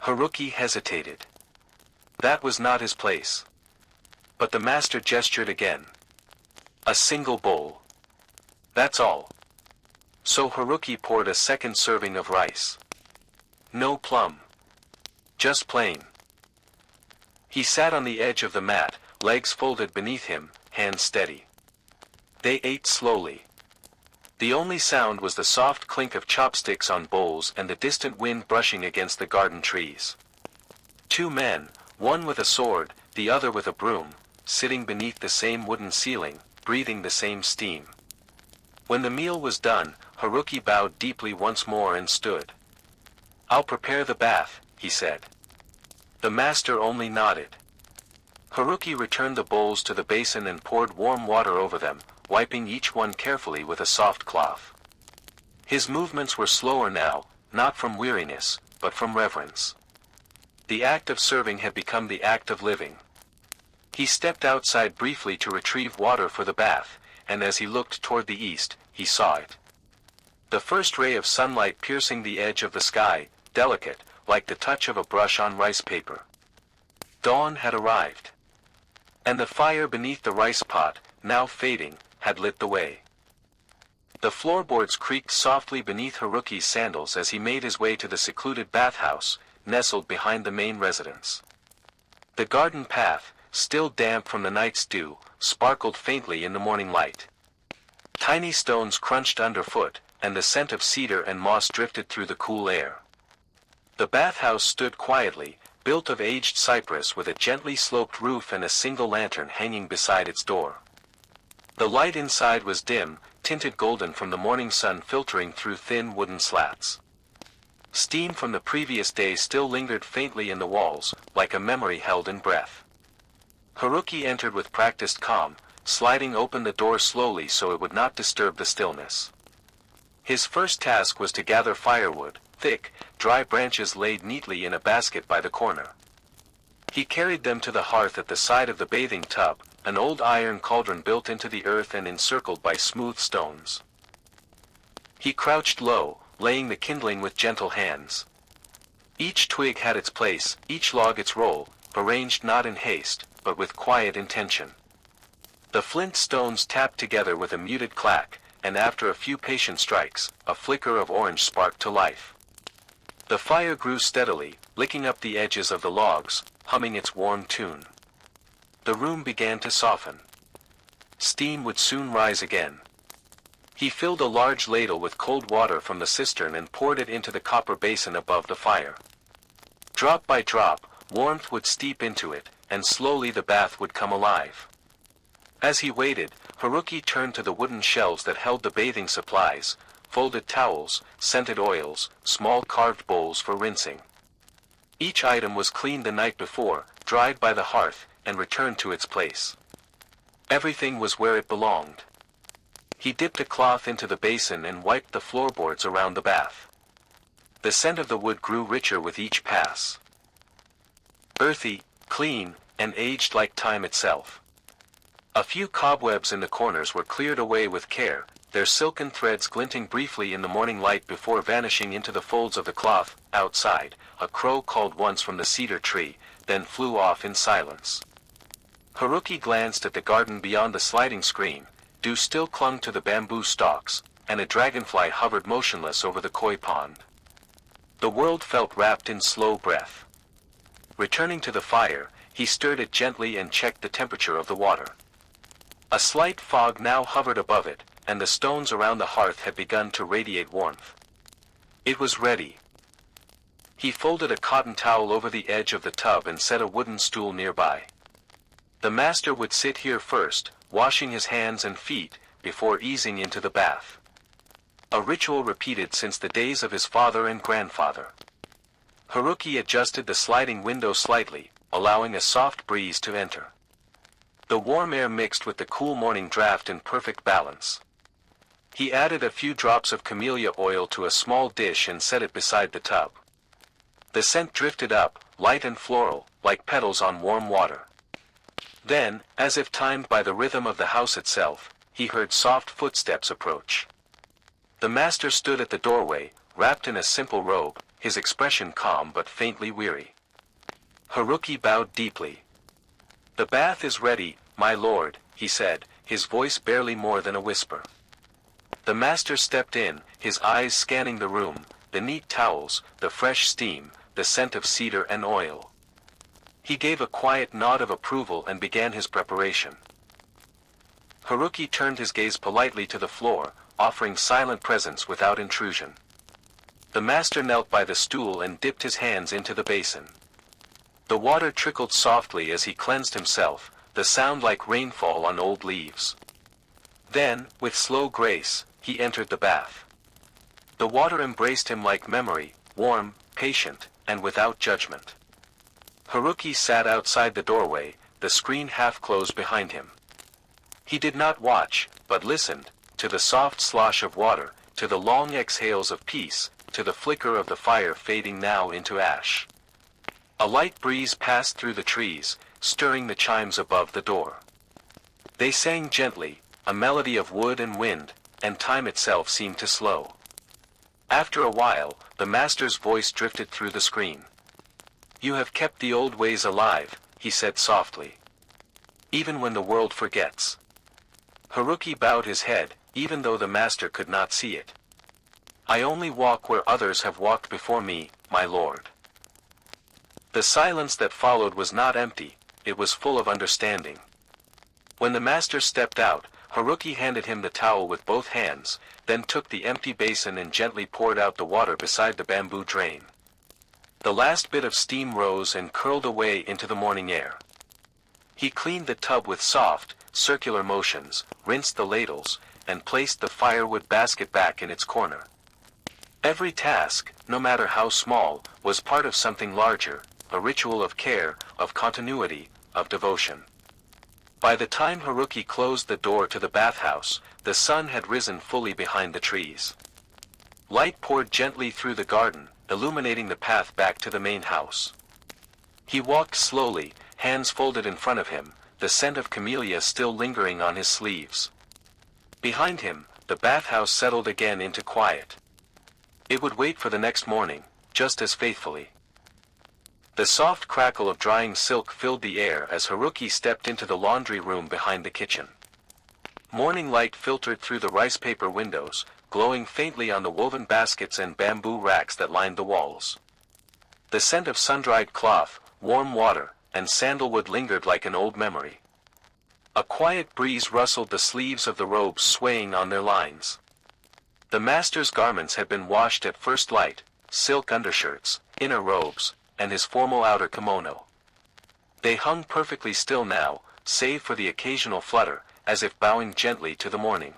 Haruki hesitated. That was not his place. But the master gestured again. A single bowl. That's all. So Haruki poured a second serving of rice. No plum. Just plain. He sat on the edge of the mat, legs folded beneath him, hands steady. They ate slowly. The only sound was the soft clink of chopsticks on bowls and the distant wind brushing against the garden trees. Two men, one with a sword, the other with a broom, sitting beneath the same wooden ceiling, breathing the same steam. When the meal was done, Haruki bowed deeply once more and stood. "I'll prepare the bath," he said. The master only nodded. Haruki returned the bowls to the basin and poured warm water over them, wiping each one carefully with a soft cloth. His movements were slower now, not from weariness, but from reverence. The act of serving had become the act of living. He stepped outside briefly to retrieve water for the bath, and as he looked toward the east, he saw it. The first ray of sunlight piercing the edge of the sky, delicate, like the touch of a brush on rice paper. Dawn had arrived. And the fire beneath the rice pot, now fading, had lit the way. The floorboards creaked softly beneath Haruki's sandals as he made his way to the secluded bathhouse, nestled behind the main residence. The garden path, still damp from the night's dew, sparkled faintly in the morning light. Tiny stones crunched underfoot, and the scent of cedar and moss drifted through the cool air. The bathhouse stood quietly, built of aged cypress with a gently sloped roof and a single lantern hanging beside its door. The light inside was dim, tinted golden from the morning sun filtering through thin wooden slats. Steam from the previous day still lingered faintly in the walls, like a memory held in breath. Haruki entered with practiced calm, sliding open the door slowly so it would not disturb the stillness. His first task was to gather firewood, thick, dry branches laid neatly in a basket by the corner. He carried them to the hearth at the side of the bathing tub, an old iron cauldron built into the earth and encircled by smooth stones. He crouched low, laying the kindling with gentle hands. Each twig had its place, each log its role, arranged not in haste, but with quiet intention. The flint stones tapped together with a muted clack, and after a few patient strikes, a flicker of orange sparked to life. The fire grew steadily, licking up the edges of the logs, humming its warm tune. The room began to soften. Steam would soon rise again. He filled a large ladle with cold water from the cistern and poured it into the copper basin above the fire. Drop by drop, warmth would steep into it, and slowly the bath would come alive. As he waited, Haruki turned to the wooden shelves that held the bathing supplies, folded towels, scented oils, small carved bowls for rinsing. Each item was cleaned the night before, dried by the hearth, and returned to its place. Everything was where it belonged. He dipped a cloth into the basin and wiped the floorboards around the bath. The scent of the wood grew richer with each pass. Earthy, clean, and aged like time itself. A few cobwebs in the corners were cleared away with care, their silken threads glinting briefly in the morning light before vanishing into the folds of the cloth. Outside, a crow called once from the cedar tree, then flew off in silence. Haruki glanced at the garden beyond the sliding screen. Dew still clung to the bamboo stalks, and a dragonfly hovered motionless over the koi pond. The world felt wrapped in slow breath. Returning to the fire, he stirred it gently and checked the temperature of the water. A slight fog now hovered above it, and the stones around the hearth had begun to radiate warmth. It was ready. He folded a cotton towel over the edge of the tub and set a wooden stool nearby. The master would sit here first, washing his hands and feet, before easing into the bath. A ritual repeated since the days of his father and grandfather. Haruki adjusted the sliding window slightly, allowing a soft breeze to enter. The warm air mixed with the cool morning draft in perfect balance. He added a few drops of camellia oil to a small dish and set it beside the tub. The scent drifted up, light and floral, like petals on warm water. Then, as if timed by the rhythm of the house itself, he heard soft footsteps approach. The master stood at the doorway, wrapped in a simple robe, his expression calm but faintly weary. Haruki bowed deeply. "The bath is ready, my lord," he said, his voice barely more than a whisper. The master stepped in, his eyes scanning the room, the neat towels, the fresh steam, the scent of cedar and oil. He gave a quiet nod of approval and began his preparation. Haruki turned his gaze politely to the floor, offering silent presence without intrusion. The master knelt by the stool and dipped his hands into the basin. The water trickled softly as he cleansed himself, the sound like rainfall on old leaves. Then, with slow grace, he entered the bath. The water embraced him like memory, warm, patient, and without judgment. Haruki sat outside the doorway, the screen half closed behind him. He did not watch, but listened, to the soft slosh of water, to the long exhales of peace, to the flicker of the fire fading now into ash. A light breeze passed through the trees, stirring the chimes above the door. They sang gently, a melody of wood and wind, and time itself seemed to slow. After a while, the master's voice drifted through the screen. "You have kept the old ways alive," he said softly. "Even when the world forgets." Haruki bowed his head, even though the master could not see it. "I only walk where others have walked before me, my lord." The silence that followed was not empty, it was full of understanding. When the master stepped out, Haruki handed him the towel with both hands, then took the empty basin and gently poured out the water beside the bamboo drain. The last bit of steam rose and curled away into the morning air. He cleaned the tub with soft, circular motions, rinsed the ladles, and placed the firewood basket back in its corner. Every task, no matter how small, was part of something larger, a ritual of care, of continuity, of devotion. By the time Haruki closed the door to the bathhouse, the sun had risen fully behind the trees. Light poured gently through the garden, illuminating the path back to the main house. He walked slowly, hands folded in front of him, the scent of camellia still lingering on his sleeves. Behind him, the bathhouse settled again into quiet. It would wait for the next morning, just as faithfully. The soft crackle of drying silk filled the air as Haruki stepped into the laundry room behind the kitchen. Morning light filtered through the rice paper windows, glowing faintly on the woven baskets and bamboo racks that lined the walls. The scent of sun-dried cloth, warm water, and sandalwood lingered like an old memory. A quiet breeze rustled the sleeves of the robes swaying on their lines. The master's garments had been washed at first light, silk undershirts, inner robes, and his formal outer kimono. They hung perfectly still now, save for the occasional flutter, as if bowing gently to the morning.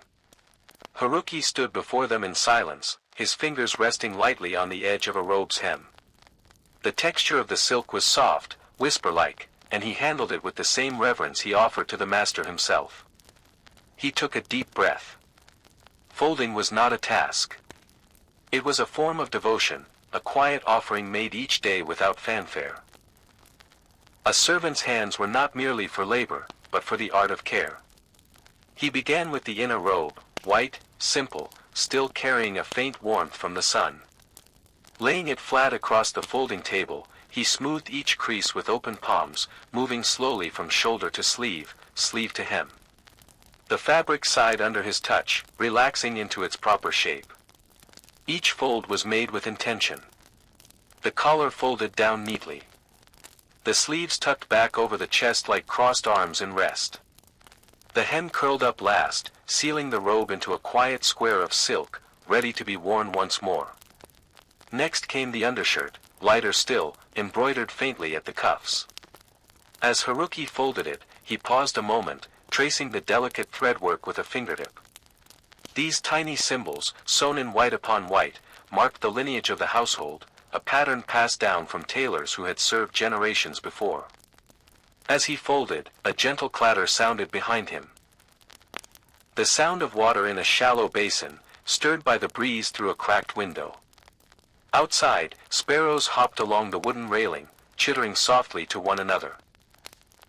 Haruki stood before them in silence, his fingers resting lightly on the edge of a robe's hem. The texture of the silk was soft, whisper-like, and he handled it with the same reverence he offered to the master himself. He took a deep breath. Folding was not a task. It was a form of devotion, a quiet offering made each day without fanfare. A servant's hands were not merely for labor, but for the art of care. He began with the inner robe, white, simple, still carrying a faint warmth from the sun. Laying it flat across the folding table, he smoothed each crease with open palms, moving slowly from shoulder to sleeve, sleeve to hem. The fabric sighed under his touch, relaxing into its proper shape. Each fold was made with intention. The collar folded down neatly. The sleeves tucked back over the chest like crossed arms in rest. The hem curled up last, sealing the robe into a quiet square of silk, ready to be worn once more. Next came the undershirt, lighter still, embroidered faintly at the cuffs. As Haruki folded it, he paused a moment, tracing the delicate threadwork with a fingertip. These tiny symbols, sewn in white upon white, marked the lineage of the household, a pattern passed down from tailors who had served generations before. As he folded, a gentle clatter sounded behind him. The sound of water in a shallow basin, stirred by the breeze through a cracked window. Outside, sparrows hopped along the wooden railing, chittering softly to one another.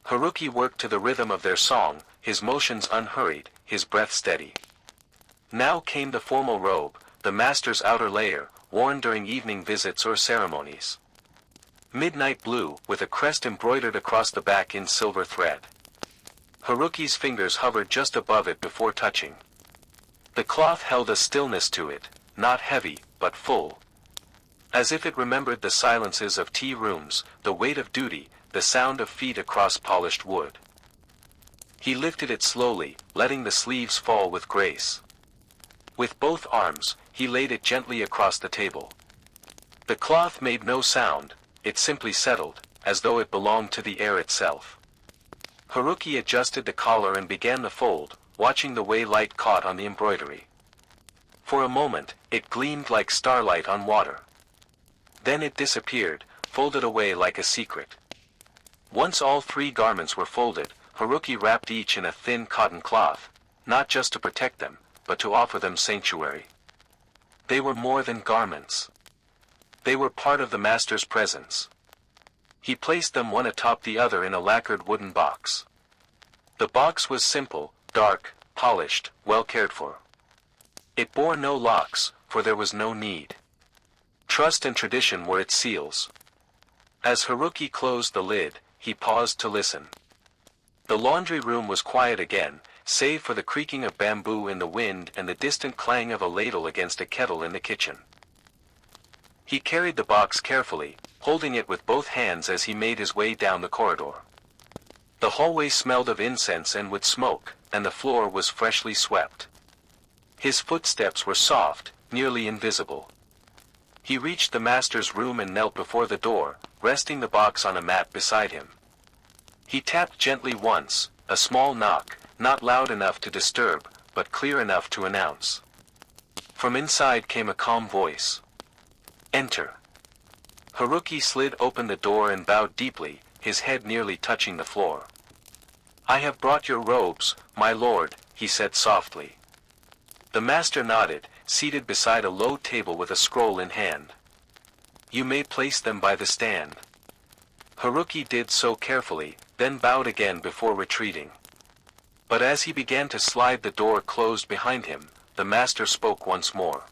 Haruki worked to the rhythm of their song, his motions unhurried, his breath steady. Now came the formal robe, the master's outer layer, worn during evening visits or ceremonies. Midnight blue, with a crest embroidered across the back in silver thread. Haruki's fingers hovered just above it before touching. The cloth held a stillness to it, not heavy, but full. As if it remembered the silences of tea rooms, the weight of duty, the sound of feet across polished wood. He lifted it slowly, letting the sleeves fall with grace. With both arms, he laid it gently across the table. The cloth made no sound, it simply settled, as though it belonged to the air itself. Haruki adjusted the collar and began the fold, watching the way light caught on the embroidery. For a moment, it gleamed like starlight on water. Then it disappeared, folded away like a secret. Once all 3 garments were folded, Haruki wrapped each in a thin cotton cloth, not just to protect them, but to offer them sanctuary. They were more than garments. They were part of the master's presence. He placed them one atop the other in a lacquered wooden box. The box was simple, dark, polished, well cared for. It bore no locks, for there was no need. Trust and tradition were its seals. As Haruki closed the lid, he paused to listen. The laundry room was quiet again, save for the creaking of bamboo in the wind and the distant clang of a ladle against a kettle in the kitchen. He carried the box carefully, holding it with both hands as he made his way down the corridor. The hallway smelled of incense and wood smoke, and the floor was freshly swept. His footsteps were soft, nearly invisible. He reached the master's room and knelt before the door, resting the box on a mat beside him. He tapped gently once, a small knock, not loud enough to disturb, but clear enough to announce. From inside came a calm voice. "Enter." Haruki slid open the door and bowed deeply, his head nearly touching the floor. "I have brought your robes, my lord," he said softly. The master nodded, seated beside a low table with a scroll in hand. "You may place them by the stand." Haruki did so carefully, then bowed again before retreating. But as he began to slide the door closed behind him, the master spoke once more.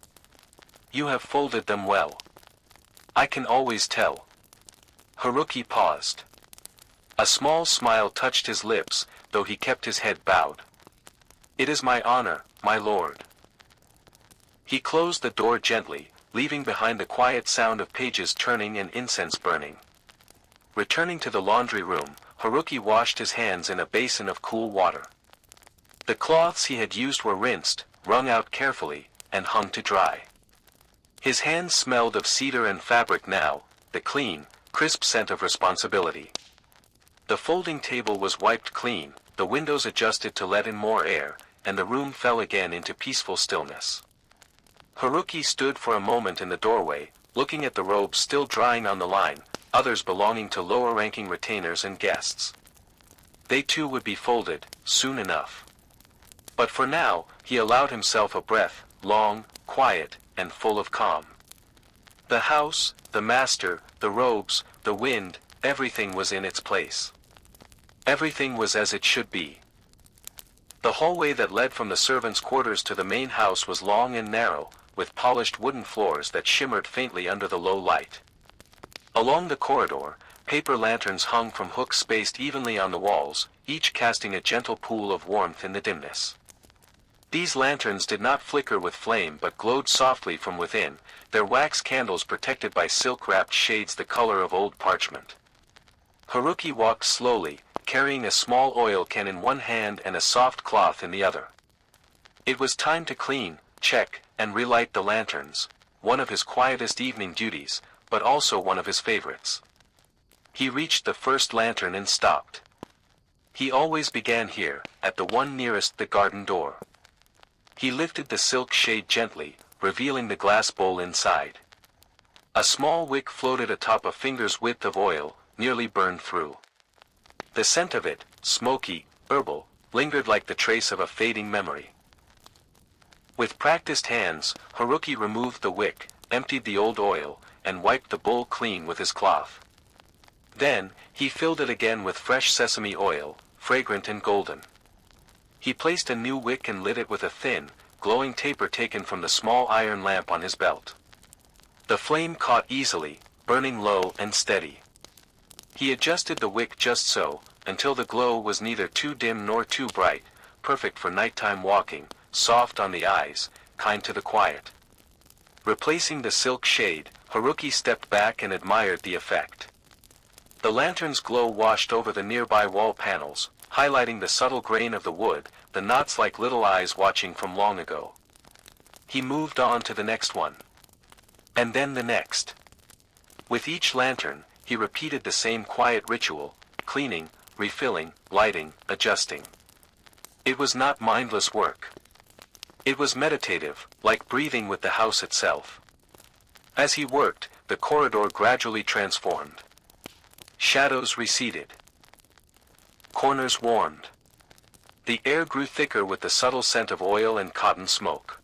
"You have folded them well. I can always tell." Haruki paused. A small smile touched his lips, though he kept his head bowed. "It is my honor, my lord." He closed the door gently, leaving behind the quiet sound of pages turning and incense burning. Returning to the laundry room, Haruki washed his hands in a basin of cool water. The cloths he had used were rinsed, wrung out carefully, and hung to dry. His hands smelled of cedar and fabric now, the clean, crisp scent of responsibility. The folding table was wiped clean, the windows adjusted to let in more air, and the room fell again into peaceful stillness. Haruki stood for a moment in the doorway, looking at the robes still drying on the line, others belonging to lower-ranking retainers and guests. They too would be folded, soon enough. But for now, he allowed himself a breath, long, quiet, and full of calm. The house, the master, the robes, the wind, everything was in its place. Everything was as it should be. The hallway that led from the servants' quarters to the main house was long and narrow, with polished wooden floors that shimmered faintly under the low light. Along the corridor, paper lanterns hung from hooks spaced evenly on the walls, each casting a gentle pool of warmth in the dimness. These lanterns did not flicker with flame but glowed softly from within, their wax candles protected by silk-wrapped shades the color of old parchment. Haruki walked slowly, carrying a small oil can in one hand and a soft cloth in the other. It was time to clean, check, and relight the lanterns, one of his quietest evening duties, but also one of his favorites. He reached the first lantern and stopped. He always began here, at the one nearest the garden door. He lifted the silk shade gently, revealing the glass bowl inside. A small wick floated atop a finger's width of oil, nearly burned through. The scent of it, smoky, herbal, lingered like the trace of a fading memory. With practiced hands, Haruki removed the wick, emptied the old oil, and wiped the bowl clean with his cloth. Then, he filled it again with fresh sesame oil, fragrant and golden. He placed a new wick and lit it with a thin, glowing taper taken from the small iron lamp on his belt. The flame caught easily, burning low and steady. He adjusted the wick just so, until the glow was neither too dim nor too bright, perfect for nighttime walking, soft on the eyes, kind to the quiet. Replacing the silk shade, Haruki stepped back and admired the effect. The lantern's glow washed over the nearby wall panels, highlighting the subtle grain of the wood, the knots like little eyes watching from long ago. he moved on to the next one. And then the next. With each lantern, he repeated the same quiet ritual, cleaning, refilling, lighting, adjusting. It was not mindless work. It was meditative, like breathing with the house itself. As he worked, the corridor gradually transformed. Shadows receded. Corners warmed. The air grew thicker with the subtle scent of oil and cotton smoke.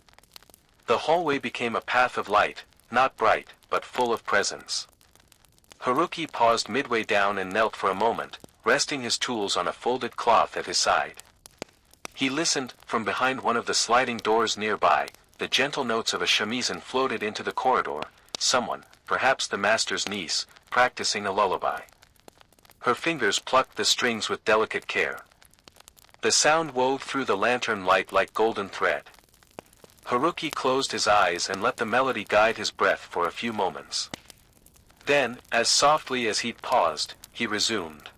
The hallway became a path of light, not bright, but full of presence. Haruki paused midway down and knelt for a moment, resting his tools on a folded cloth at his side. He listened. From behind one of the sliding doors nearby, the gentle notes of a shamisen floated into the corridor, someone, perhaps the master's niece, practicing a lullaby. Her fingers plucked the strings with delicate care. The sound wove through the lantern light like golden thread. Haruki closed his eyes and let the melody guide his breath for a few moments. Then, as softly as he'd paused, he resumed.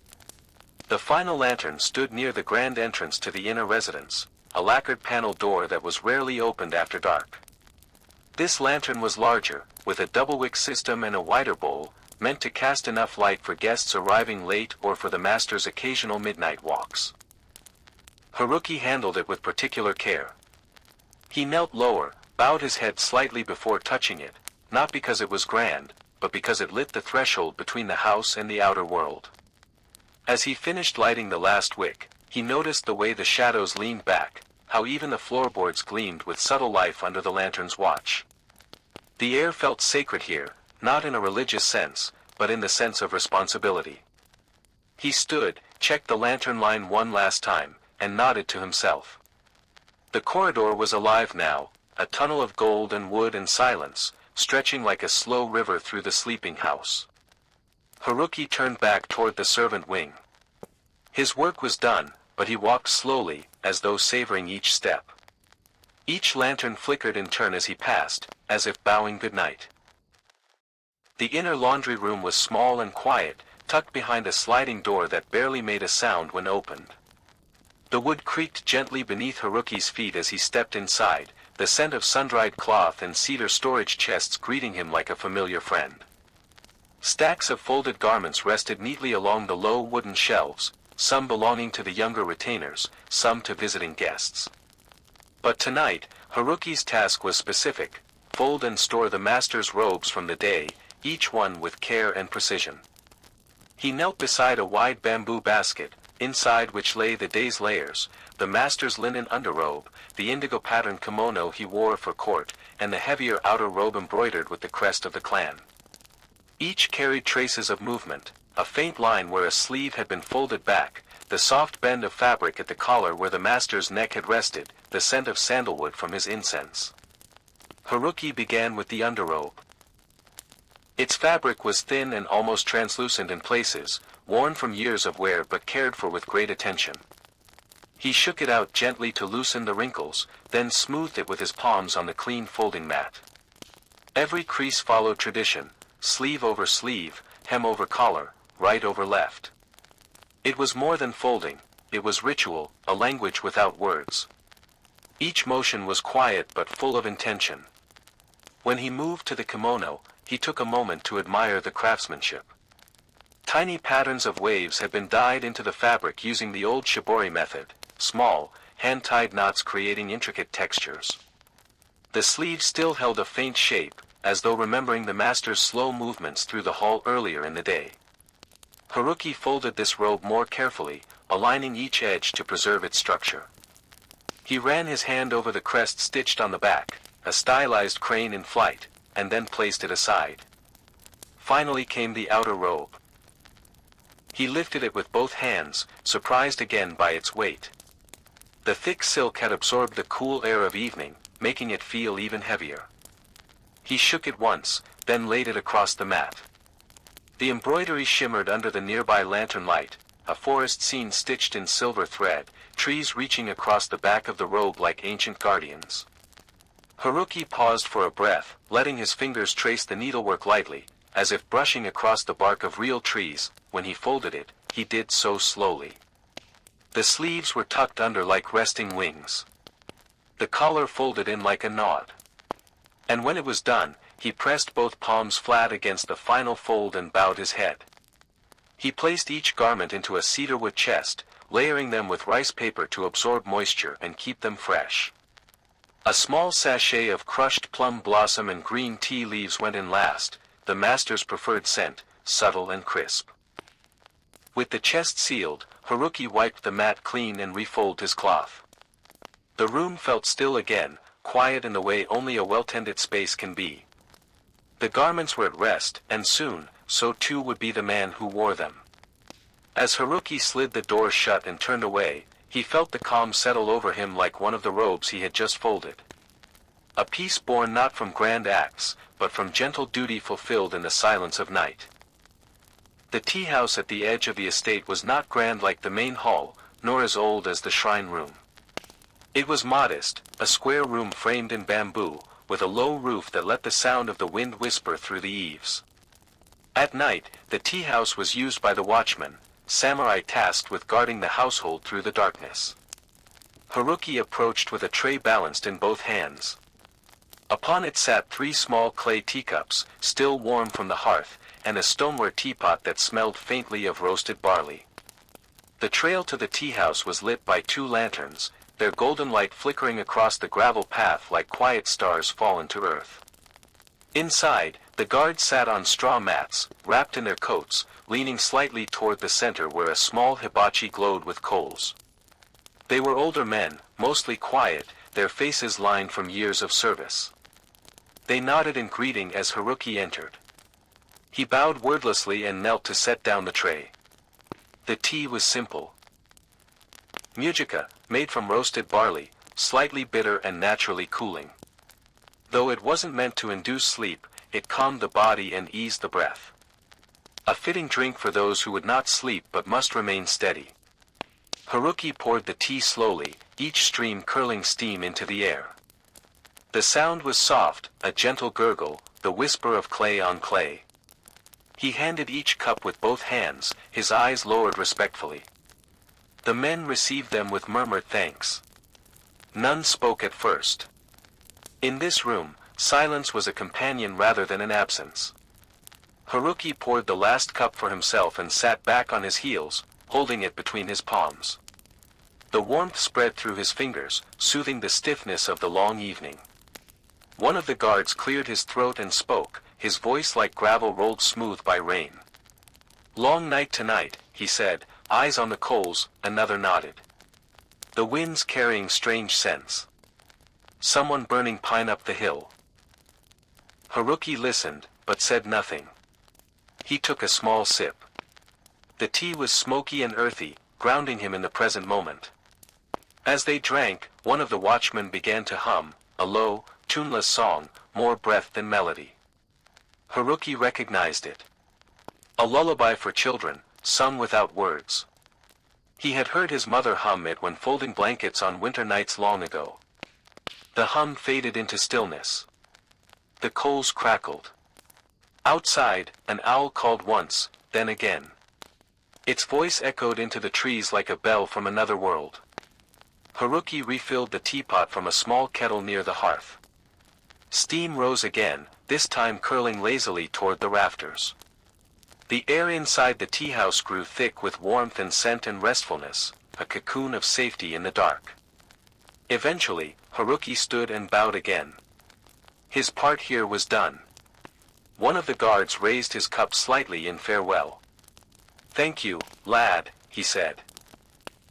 The final lantern stood near the grand entrance to the inner residence, a lacquered panel door that was rarely opened after dark. This lantern was larger, with a double-wick system and a wider bowl, meant to cast enough light for guests arriving late or for the master's occasional midnight walks. Haruki handled it with particular care. He knelt lower, bowed his head slightly before touching it, not because it was grand, but because it lit the threshold between the house and the outer world. As he finished lighting the last wick, he noticed the way the shadows leaned back, how even the floorboards gleamed with subtle life under the lantern's watch. The air felt sacred here, not in a religious sense, but in the sense of responsibility. He stood, checked the lantern line one last time, and nodded to himself. The corridor was alive now, a tunnel of gold and wood and silence, stretching like a slow river through the sleeping house. Haruki turned back toward the servant wing. His work was done, but he walked slowly, as though savoring each step. Each lantern flickered in turn as he passed, as if bowing goodnight. The inner laundry room was small and quiet, tucked behind a sliding door that barely made a sound when opened. The wood creaked gently beneath Haruki's feet as he stepped inside, the scent of sun-dried cloth and cedar storage chests greeting him like a familiar friend. Stacks of folded garments rested neatly along the low wooden shelves, some belonging to the younger retainers, some to visiting guests. But tonight, Haruki's task was specific: fold and store the master's robes from the day, each one with care and precision. He knelt beside a wide bamboo basket, inside which lay the day's layers, the master's linen underrobe, the indigo-patterned kimono he wore for court, and the heavier outer robe embroidered with the crest of the clan. Each carried traces of movement, a faint line where a sleeve had been folded back, the soft bend of fabric at the collar where the master's neck had rested, the scent of sandalwood from his incense. Haruki began with the underrobe. Its fabric was thin and almost translucent in places, worn from years of wear but cared for with great attention. He shook it out gently to loosen the wrinkles, then smoothed it with his palms on the clean folding mat. Every crease followed tradition, sleeve over sleeve, hem over collar, right over left. It was more than folding, it was ritual, a language without words. Each motion was quiet but full of intention. When he moved to the kimono, he took a moment to admire the craftsmanship. Tiny patterns of waves had been dyed into the fabric using the old shibori method, small, hand-tied knots creating intricate textures. The sleeve still held a faint shape, as though remembering the master's slow movements through the hall earlier in the day. Haruki folded this robe more carefully, aligning each edge to preserve its structure. He ran his hand over the crest stitched on the back, a stylized crane in flight, and then placed it aside. Finally came the outer robe. He lifted it with both hands, surprised again by its weight. The thick silk had absorbed the cool air of evening, making it feel even heavier. He shook it once, then laid it across the mat. The embroidery shimmered under the nearby lantern light, a forest scene stitched in silver thread, trees reaching across the back of the robe like ancient guardians. Haruki paused for a breath, letting his fingers trace the needlework lightly, as if brushing across the bark of real trees. When he folded it, he did so slowly. The sleeves were tucked under like resting wings. The collar folded in like a nod. And when it was done, he pressed both palms flat against the final fold and bowed his head. He placed each garment into a cedarwood chest, layering them with rice paper to absorb moisture and keep them fresh. A small sachet of crushed plum blossom and green tea leaves went in last, the master's preferred scent, subtle and crisp. With the chest sealed, Haruki wiped the mat clean and refolded his cloth. The room felt still again, quiet in the way only a well-tended space can be. The garments were at rest, and soon, so too would be the man who wore them. As Haruki slid the door shut and turned away, he felt the calm settle over him like one of the robes he had just folded. A peace born not from grand acts, but from gentle duty fulfilled in the silence of night. The tea house at the edge of the estate was not grand like the main hall, nor as old as the shrine room. It was modest, a square room framed in bamboo, with a low roof that let the sound of the wind whisper through the eaves. At night, the tea house was used by the watchman, samurai tasked with guarding the household through the darkness. Haruki approached with a tray balanced in both hands. Upon it sat 3 small clay teacups, still warm from the hearth, and a stoneware teapot that smelled faintly of roasted barley. The trail to the tea house was lit by 2 lanterns, their golden light flickering across the gravel path like quiet stars fallen to earth. Inside, the guards sat on straw mats, wrapped in their coats, leaning slightly toward the center where a small hibachi glowed with coals. They were older men, mostly quiet, their faces lined from years of service. They nodded in greeting as Haruki entered. He bowed wordlessly and knelt to set down the tray. The tea was simple. Mujica, made from roasted barley, slightly bitter and naturally cooling. Though it wasn't meant to induce sleep, it calmed the body and eased the breath. A fitting drink for those who would not sleep but must remain steady. Haruki poured the tea slowly, each stream curling steam into the air. The sound was soft, a gentle gurgle, the whisper of clay on clay. He handed each cup with both hands, his eyes lowered respectfully. The men received them with murmured thanks. None spoke at first. In this room, silence was a companion rather than an absence. Haruki poured the last cup for himself and sat back on his heels, holding it between his palms. The warmth spread through his fingers, soothing the stiffness of the long evening. One of the guards cleared his throat and spoke, his voice like gravel rolled smooth by rain. "Long night tonight," he said, eyes on the coals. Another nodded. "The wind's carrying strange scents. Someone burning pine up the hill." Haruki listened, but said nothing. He took a small sip. The tea was smoky and earthy, grounding him in the present moment. As they drank, one of the watchmen began to hum, a low, tuneless song, more breath than melody. Haruki recognized it. A lullaby for children, sung without words. He had heard his mother hum it when folding blankets on winter nights long ago. The hum faded into stillness. The coals crackled. Outside, an owl called once, then again. Its voice echoed into the trees like a bell from another world. Haruki refilled the teapot from a small kettle near the hearth. Steam rose again, this time curling lazily toward the rafters. The air inside the tea house grew thick with warmth and scent and restfulness, a cocoon of safety in the dark. Eventually, Haruki stood and bowed again. His part here was done. One of the guards raised his cup slightly in farewell. "Thank you, lad," he said.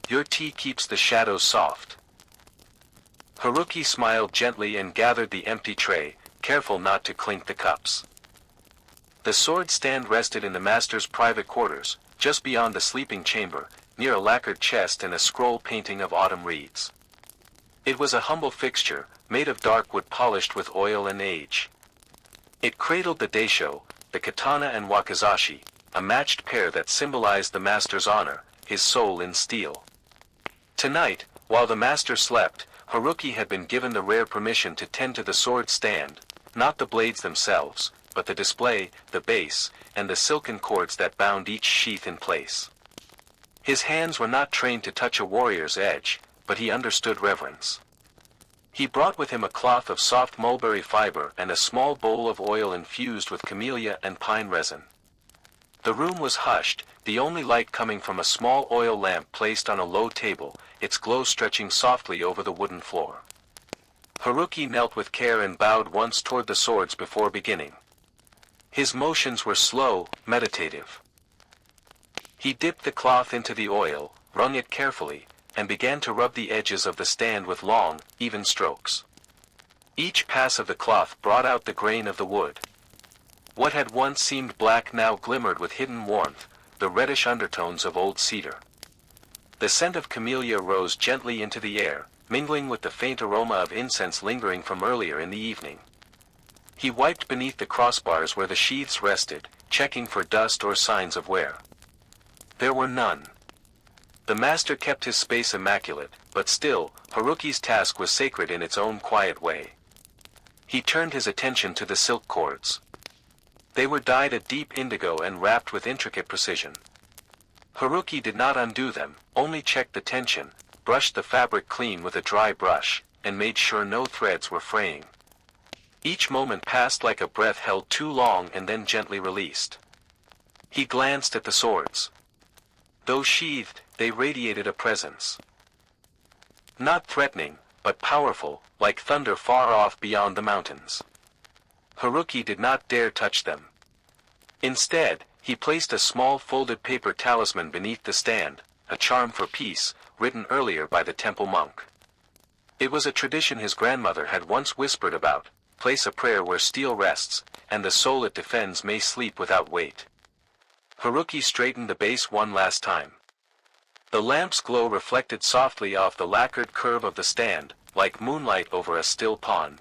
"Your tea keeps the shadows soft." Haruki smiled gently and gathered the empty tray, careful not to clink the cups. The sword stand rested in the master's private quarters, just beyond the sleeping chamber, near a lacquered chest and a scroll painting of autumn reeds. It was a humble fixture, made of dark wood polished with oil and age. It cradled the daisho, the katana and wakizashi, a matched pair that symbolized the master's honor, his soul in steel. Tonight, while the master slept, Haruki had been given the rare permission to tend to the sword stand, not the blades themselves, but the display, the base, and the silken cords that bound each sheath in place. His hands were not trained to touch a warrior's edge, but he understood reverence. He brought with him a cloth of soft mulberry fiber and a small bowl of oil infused with camellia and pine resin. The room was hushed, the only light coming from a small oil lamp placed on a low table, its glow stretching softly over the wooden floor. Haruki knelt with care and bowed once toward the swords before beginning. His motions were slow, meditative. He dipped the cloth into the oil, wrung it carefully, and began to rub the edges of the stand with long, even strokes. Each pass of the cloth brought out the grain of the wood. What had once seemed black now glimmered with hidden warmth, the reddish undertones of old cedar. The scent of camellia rose gently into the air, mingling with the faint aroma of incense lingering from earlier in the evening. He wiped beneath the crossbars where the sheaths rested, checking for dust or signs of wear. There were none. The master kept his space immaculate, but still, Haruki's task was sacred in its own quiet way. He turned his attention to the silk cords. They were dyed a deep indigo and wrapped with intricate precision. Haruki did not undo them, only checked the tension, brushed the fabric clean with a dry brush, and made sure no threads were fraying. Each moment passed like a breath held too long and then gently released. He glanced at the swords. Though sheathed, they radiated a presence. Not threatening, but powerful, like thunder far off beyond the mountains. Haruki did not dare touch them. Instead, he placed a small folded paper talisman beneath the stand, a charm for peace, written earlier by the temple monk. It was a tradition his grandmother had once whispered about: place a prayer where steel rests, and the soul it defends may sleep without weight. Haruki straightened the base one last time. The lamp's glow reflected softly off the lacquered curve of the stand, like moonlight over a still pond.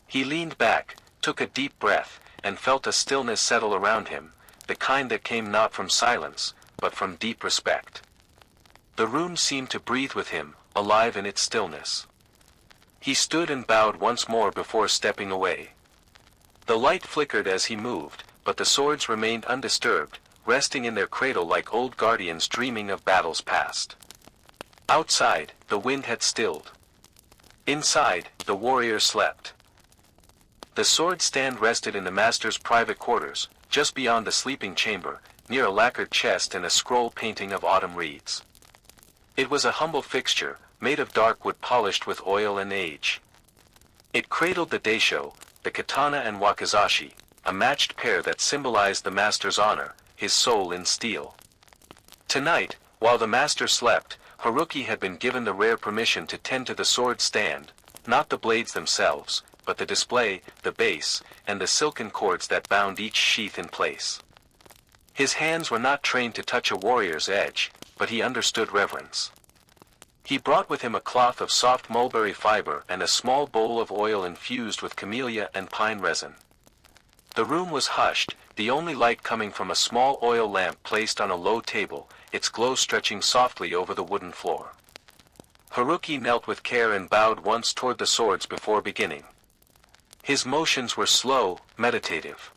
He leaned back, took a deep breath, and felt a stillness settle around him, the kind that came not from silence, but from deep respect. The room seemed to breathe with him, alive in its stillness. He stood and bowed once more before stepping away. The light flickered as he moved, but the swords remained undisturbed, resting in their cradle like old guardians dreaming of battles past. Outside, the wind had stilled. Inside, the warriors slept. The sword stand rested in the master's private quarters, just beyond the sleeping chamber, near a lacquered chest and a scroll painting of autumn reeds. It was a humble fixture, made of dark wood polished with oil and age. It cradled the daisho, the katana and wakizashi, a matched pair that symbolized the master's honor, his soul in steel. Tonight, while the master slept, Haruki had been given the rare permission to tend to the sword stand, not the blades themselves, but the display, the base, and the silken cords that bound each sheath in place. His hands were not trained to touch a warrior's edge, but he understood reverence. He brought with him a cloth of soft mulberry fiber and a small bowl of oil infused with camellia and pine resin. The room was hushed, the only light coming from a small oil lamp placed on a low table, its glow stretching softly over the wooden floor. Haruki knelt with care and bowed once toward the swords before beginning. His motions were slow, meditative.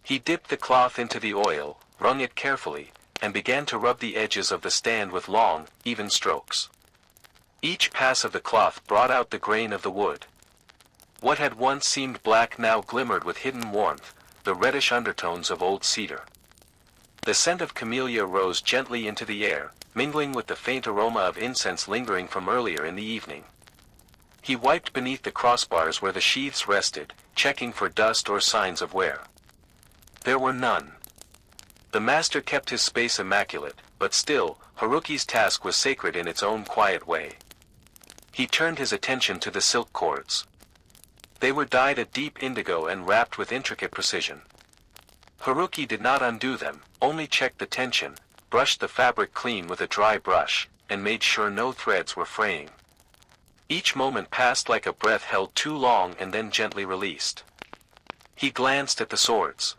He dipped the cloth into the oil, wrung it carefully, and began to rub the edges of the stand with long, even strokes. Each pass of the cloth brought out the grain of the wood. What had once seemed black now glimmered with hidden warmth, the reddish undertones of old cedar. The scent of camellia rose gently into the air, mingling with the faint aroma of incense lingering from earlier in the evening. He wiped beneath the crossbars where the sheaths rested, checking for dust or signs of wear. There were none. The master kept his space immaculate, but still, Haruki's task was sacred in its own quiet way. He turned his attention to the silk cords. They were dyed a deep indigo and wrapped with intricate precision. Haruki did not undo them, only checked the tension, brushed the fabric clean with a dry brush, and made sure no threads were fraying. Each moment passed like a breath held too long and then gently released. He glanced at the swords.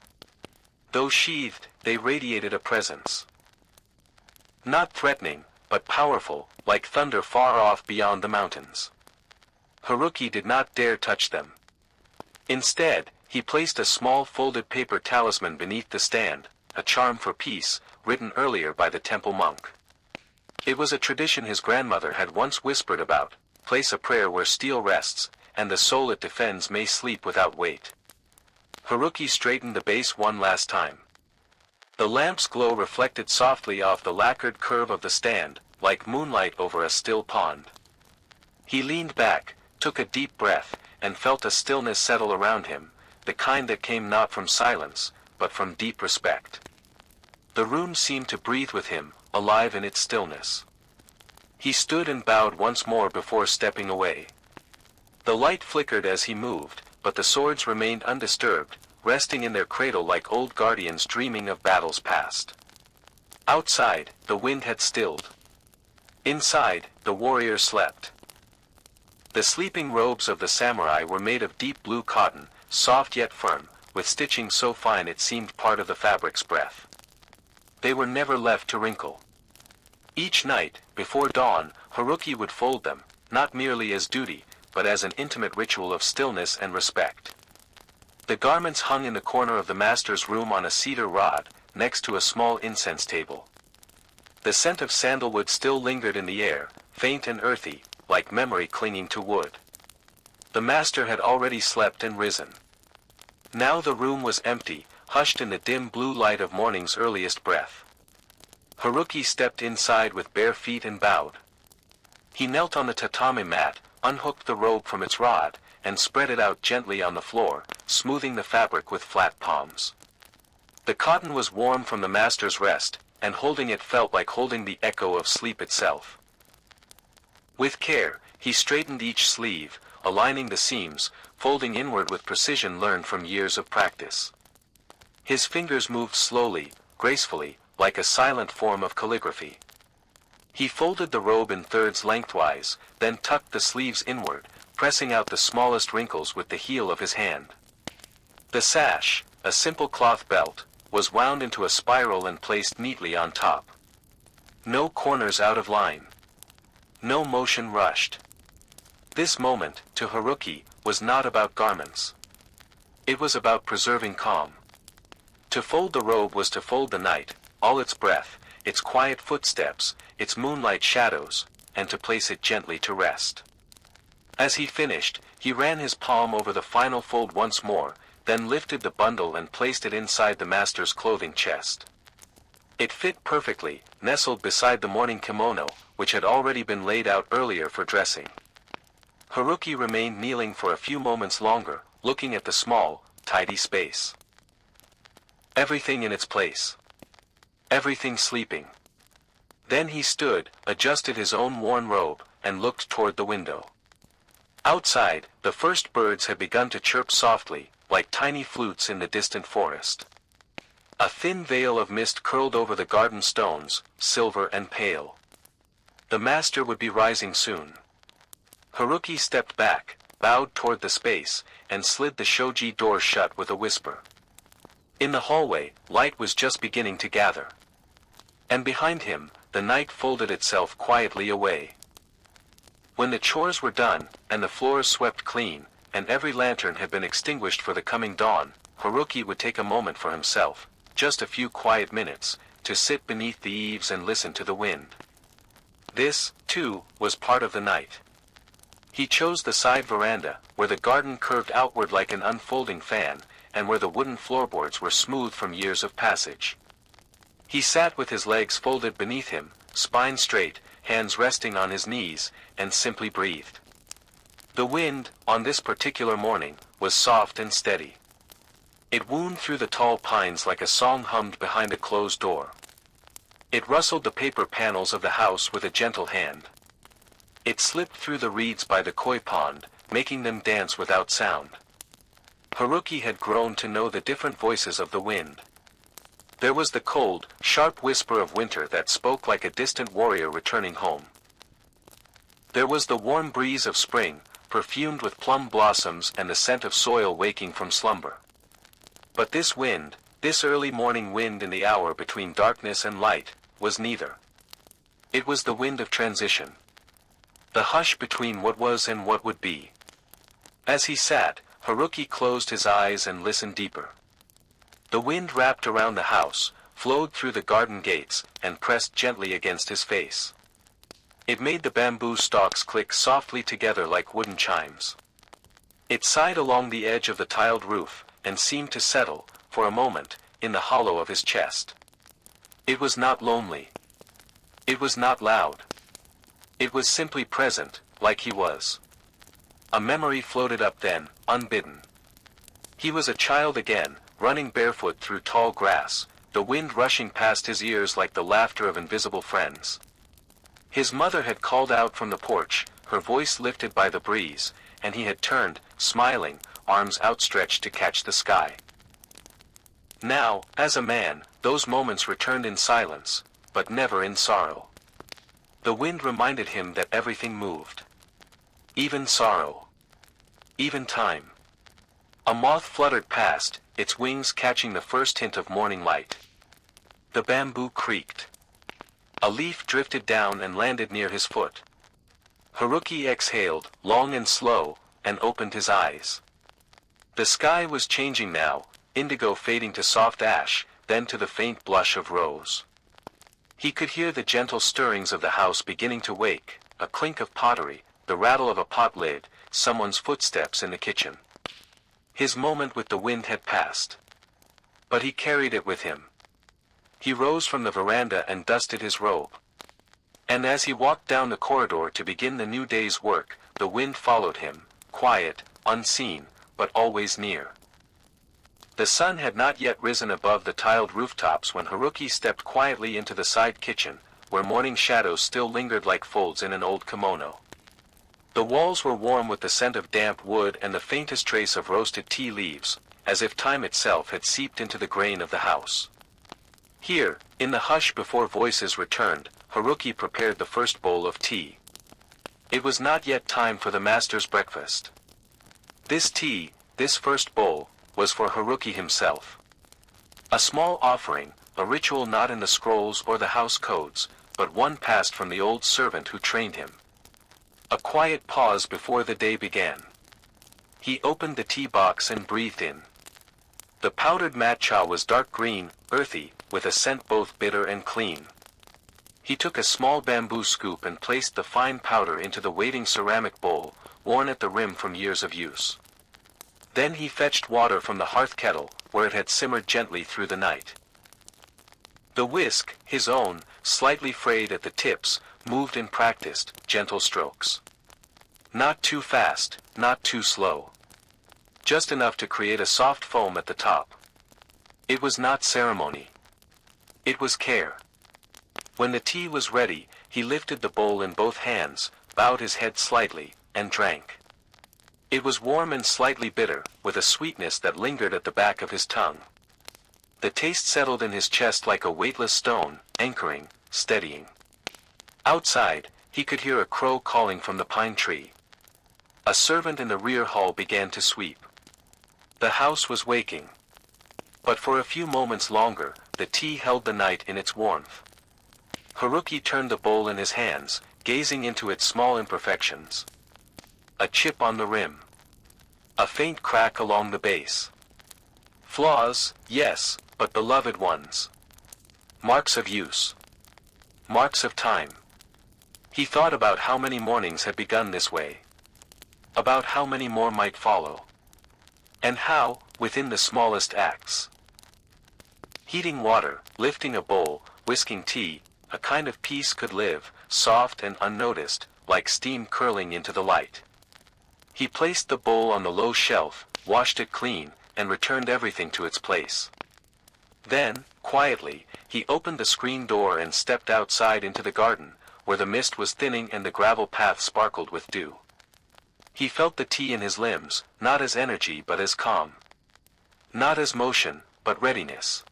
Though sheathed, they radiated a presence. Not threatening, but powerful, like thunder far off beyond the mountains. Haruki did not dare touch them. Instead, he placed a small folded paper talisman beneath the stand, a charm for peace, written earlier by the temple monk. It was a tradition his grandmother had once whispered about: place a prayer where steel rests, and the soul it defends may sleep without weight. Haruki straightened the base one last time. The lamp's glow reflected softly off the lacquered curve of the stand, like moonlight over a still pond. He leaned back, took a deep breath, and felt a stillness settle around him, the kind that came not from silence, but from deep respect. The room seemed to breathe with him, alive in its stillness. He stood and bowed once more before stepping away. The light flickered as he moved, but the swords remained undisturbed, resting in their cradle like old guardians dreaming of battles past. Outside, the wind had stilled. Inside, the warrior slept. The sleeping robes of the samurai were made of deep blue cotton, soft yet firm, with stitching so fine it seemed part of the fabric's breath. They were never left to wrinkle. Each night, before dawn, Haruki would fold them, not merely as duty, but as an intimate ritual of stillness and respect. The garments hung in the corner of the master's room on a cedar rod, next to a small incense table. The scent of sandalwood still lingered in the air, faint and earthy, like memory clinging to wood. The master had already slept and risen. Now the room was empty, hushed in the dim blue light of morning's earliest breath. Haruki stepped inside with bare feet and bowed. He knelt on the tatami mat, unhooked the robe from its rod, and spread it out gently on the floor, smoothing the fabric with flat palms. The cotton was warm from the master's rest, and holding it felt like holding the echo of sleep itself. With care, he straightened each sleeve, aligning the seams, folding inward with precision learned from years of practice. His fingers moved slowly, gracefully, like a silent form of calligraphy. He folded the robe in thirds lengthwise, then tucked the sleeves inward, pressing out the smallest wrinkles with the heel of his hand. The sash, a simple cloth belt, was wound into a spiral and placed neatly on top. No corners out of line. No motion rushed. This moment, to Haruki, was not about garments. It was about preserving calm. To fold the robe was to fold the night, all its breath, its quiet footsteps, its moonlight shadows, and to place it gently to rest. As he finished, he ran his palm over the final fold once more, then lifted the bundle and placed it inside the master's clothing chest. It fit perfectly, nestled beside the morning kimono, which had already been laid out earlier for dressing. Haruki remained kneeling for a few moments longer, looking at the small, tidy space. Everything in its place. Everything sleeping. Then he stood, adjusted his own worn robe, and looked toward the window. Outside, the first birds had begun to chirp softly, like tiny flutes in the distant forest. A thin veil of mist curled over the garden stones, silver and pale. The master would be rising soon. Haruki stepped back, bowed toward the space, and slid the shoji door shut with a whisper. In the hallway, light was just beginning to gather. And behind him, the night folded itself quietly away. When the chores were done, and the floors swept clean, and every lantern had been extinguished for the coming dawn, Haruki would take a moment for himself, just a few quiet minutes, to sit beneath the eaves and listen to the wind. This, too, was part of the night. He chose the side veranda, where the garden curved outward like an unfolding fan, and where the wooden floorboards were smooth from years of passage. He sat with his legs folded beneath him, spine straight, hands resting on his knees, and simply breathed. The wind, on this particular morning, was soft and steady. It wound through the tall pines like a song hummed behind a closed door. It rustled the paper panels of the house with a gentle hand. It slipped through the reeds by the koi pond, making them dance without sound. Haruki had grown to know the different voices of the wind. There was the cold, sharp whisper of winter that spoke like a distant warrior returning home. There was the warm breeze of spring, perfumed with plum blossoms and the scent of soil waking from slumber. But this wind, this early morning wind in the hour between darkness and light, was neither. It was the wind of transition. The hush between what was and what would be. As he sat, Haruki closed his eyes and listened deeper. The wind wrapped around the house, flowed through the garden gates, and pressed gently against his face. It made the bamboo stalks click softly together like wooden chimes. It sighed along the edge of the tiled roof, and seemed to settle, for a moment, in the hollow of his chest. It was not lonely. It was not loud. It was simply present, like he was. A memory floated up then, unbidden. He was a child again, running barefoot through tall grass, the wind rushing past his ears like the laughter of invisible friends. His mother had called out from the porch, her voice lifted by the breeze, and he had turned, smiling, arms outstretched to catch the sky. Now, as a man, those moments returned in silence, but never in sorrow. The wind reminded him that everything moved. Even sorrow. Even time. A moth fluttered past, its wings catching the first hint of morning light. The bamboo creaked. A leaf drifted down and landed near his foot. Haruki exhaled, long and slow, and opened his eyes. The sky was changing now, indigo fading to soft ash, then to the faint blush of rose. He could hear the gentle stirrings of the house beginning to wake, a clink of pottery, the rattle of a pot lid, someone's footsteps in the kitchen. His moment with the wind had passed. But he carried it with him. He rose from the veranda and dusted his robe. And as he walked down the corridor to begin the new day's work, the wind followed him, quiet, unseen, but always near. The sun had not yet risen above the tiled rooftops when Haruki stepped quietly into the side kitchen, where morning shadows still lingered like folds in an old kimono. The walls were warm with the scent of damp wood and the faintest trace of roasted tea leaves, as if time itself had seeped into the grain of the house. Here, in the hush before voices returned, Haruki prepared the first bowl of tea. It was not yet time for the master's breakfast. This tea, this first bowl, was for Haruki himself. A small offering, a ritual not in the scrolls or the house codes, but one passed from the old servant who trained him. A quiet pause before the day began. He opened the tea box and breathed in. The powdered matcha was dark green, earthy, with a scent both bitter and clean. He took a small bamboo scoop and placed the fine powder into the waiting ceramic bowl, worn at the rim from years of use. Then he fetched water from the hearth kettle, where it had simmered gently through the night. The whisk, his own, slightly frayed at the tips, moved in practiced, gentle strokes. Not too fast, not too slow. Just enough to create a soft foam at the top. It was not ceremony. It was care. When the tea was ready, he lifted the bowl in both hands, bowed his head slightly, and drank. It was warm and slightly bitter, with a sweetness that lingered at the back of his tongue. The taste settled in his chest like a weightless stone, anchoring, steadying. Outside, he could hear a crow calling from the pine tree. A servant in the rear hall began to sweep. The house was waking. But for a few moments longer, the tea held the night in its warmth. Haruki turned the bowl in his hands, gazing into its small imperfections. A chip on the rim. A faint crack along the base. Flaws, yes, but beloved ones. Marks of use. Marks of time. He thought about how many mornings had begun this way. About how many more might follow. And how, within the smallest acts. Heating water, lifting a bowl, whisking tea, a kind of peace could live, soft and unnoticed, like steam curling into the light. He placed the bowl on the low shelf, washed it clean, and returned everything to its place. Then, quietly, he opened the screen door and stepped outside into the garden, where the mist was thinning and the gravel path sparkled with dew. He felt the tea in his limbs, not as energy but as calm. Not as motion, but readiness.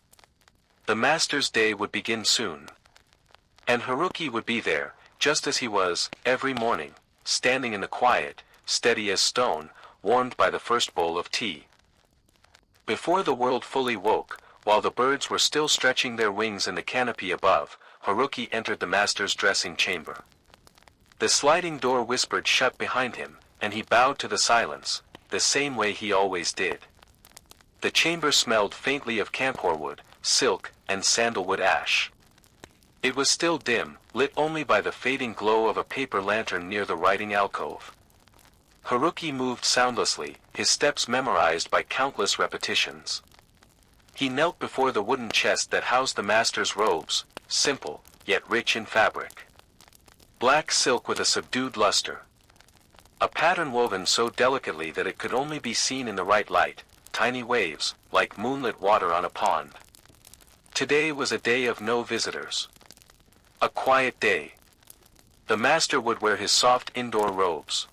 The master's day would begin soon. And Haruki would be there, just as he was, every morning, standing in the quiet, steady as stone, warmed by the first bowl of tea. Before the world fully woke, while the birds were still stretching their wings in the canopy above, Haruki entered the master's dressing chamber. The sliding door whispered shut behind him, and he bowed to the silence, the same way he always did. The chamber smelled faintly of camphor wood, silk, and sandalwood ash. It was still dim, lit only by the fading glow of a paper lantern near the writing alcove. Haruki moved soundlessly, his steps memorized by countless repetitions. He knelt before the wooden chest that housed the master's robes, simple, yet rich in fabric. Black silk with a subdued luster. A pattern woven so delicately that it could only be seen in the right light, tiny waves, like moonlit water on a pond. Today was a day of no visitors. A quiet day. The master would wear his soft indoor robes.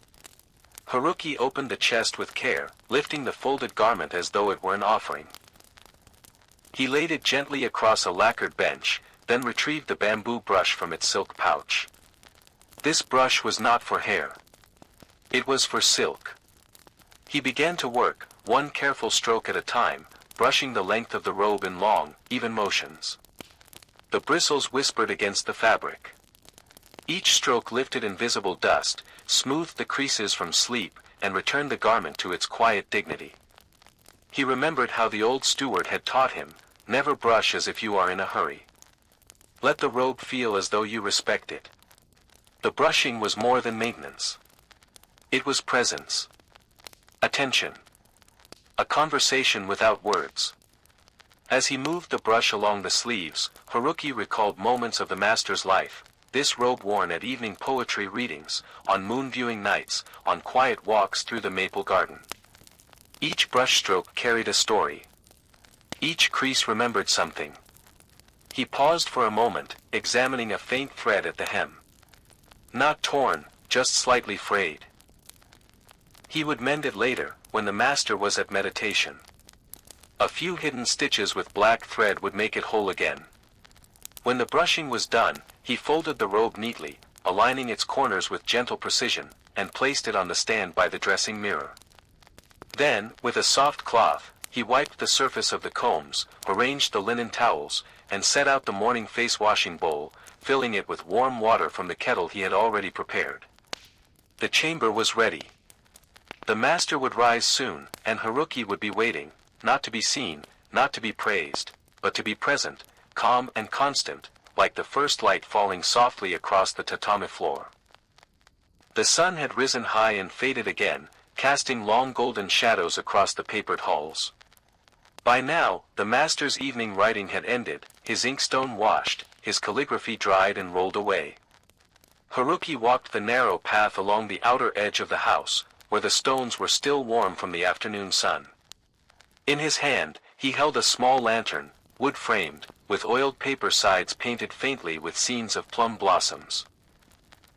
Haruki opened the chest with care, lifting the folded garment as though it were an offering. He laid it gently across a lacquered bench, then retrieved the bamboo brush from its silk pouch. This brush was not for hair. It was for silk. He began to work, one careful stroke at a time, brushing the length of the robe in long, even motions. The bristles whispered against the fabric. Each stroke lifted invisible dust, smoothed the creases from sleep, and returned the garment to its quiet dignity. He remembered how the old steward had taught him, never brush as if you are in a hurry. Let the robe feel as though you respect it. The brushing was more than maintenance. It was presence. Attention. A conversation without words. As he moved the brush along the sleeves, Haruki recalled moments of the master's life, this robe worn at evening poetry readings, on moon-viewing nights, on quiet walks through the maple garden. Each brushstroke carried a story. Each crease remembered something. He paused for a moment, examining a faint thread at the hem. Not torn, just slightly frayed. He would mend it later, when the master was at meditation. A few hidden stitches with black thread would make it whole again. When the brushing was done, he folded the robe neatly, aligning its corners with gentle precision, and placed it on the stand by the dressing mirror. Then, with a soft cloth, he wiped the surface of the combs, arranged the linen towels, and set out the morning face-washing bowl, filling it with warm water from the kettle he had already prepared. The chamber was ready. The master would rise soon, and Haruki would be waiting, not to be seen, not to be praised, but to be present, calm and constant, like the first light falling softly across the tatami floor. The sun had risen high and faded again, casting long golden shadows across the papered halls. By now, the master's evening writing had ended, his inkstone washed, his calligraphy dried and rolled away. Haruki walked the narrow path along the outer edge of the house, where the stones were still warm from the afternoon sun. In his hand, he held a small lantern, wood-framed, with oiled paper sides painted faintly with scenes of plum blossoms.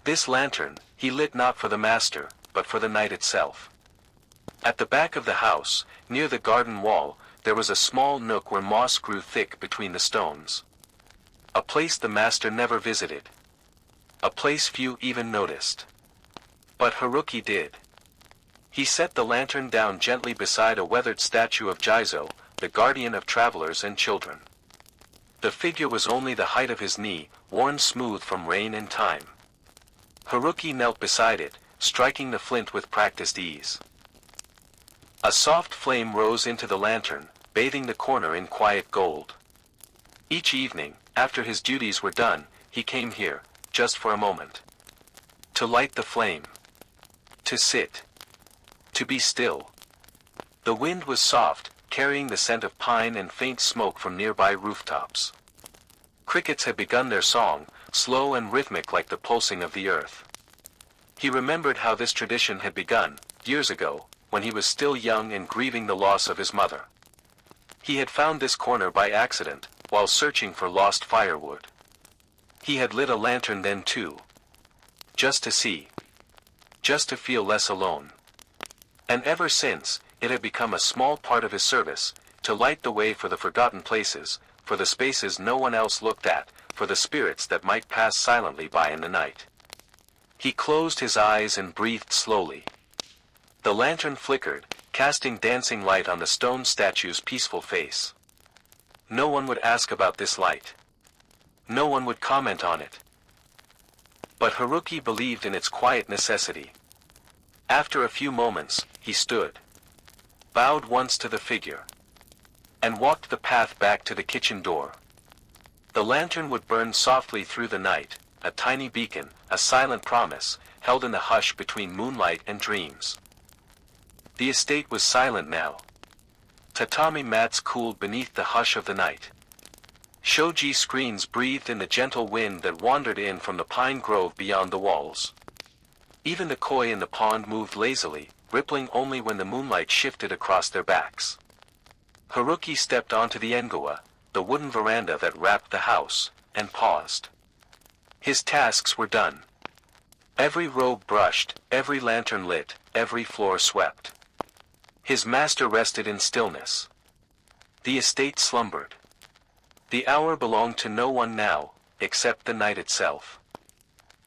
This lantern, he lit not for the master, but for the night itself. At the back of the house, near the garden wall, there was a small nook where moss grew thick between the stones. A place the master never visited. A place few even noticed. But Haruki did. He set the lantern down gently beside a weathered statue of Jizo, the guardian of travelers and children. The figure was only the height of his knee, worn smooth from rain and time. Haruki knelt beside it, striking the flint with practiced ease. A soft flame rose into the lantern, bathing the corner in quiet gold. Each evening, after his duties were done, he came here, just for a moment. To light the flame. To sit. To be still. The wind was soft, carrying the scent of pine and faint smoke from nearby rooftops. Crickets had begun their song, slow and rhythmic like the pulsing of the earth. He remembered how this tradition had begun, years ago, when he was still young and grieving the loss of his mother. He had found this corner by accident, while searching for lost firewood. He had lit a lantern then too. Just to see. Just to feel less alone. And ever since, it had become a small part of his service, to light the way for the forgotten places, for the spaces no one else looked at, for the spirits that might pass silently by in the night. He closed his eyes and breathed slowly. The lantern flickered, casting dancing light on the stone statue's peaceful face. No one would ask about this light. No one would comment on it. But Haruki believed in its quiet necessity. After a few moments, he stood. Bowed once to the figure. And walked the path back to the kitchen door. The lantern would burn softly through the night, a tiny beacon, a silent promise, held in the hush between moonlight and dreams. The estate was silent now. Tatami mats cooled beneath the hush of the night. Shoji screens breathed in the gentle wind that wandered in from the pine grove beyond the walls. Even the koi in the pond moved lazily, rippling only when the moonlight shifted across their backs. Haruki stepped onto the engawa, the wooden veranda that wrapped the house, and paused. His tasks were done. Every robe brushed, every lantern lit, every floor swept. His master rested in stillness. The estate slumbered. The hour belonged to no one now, except the night itself.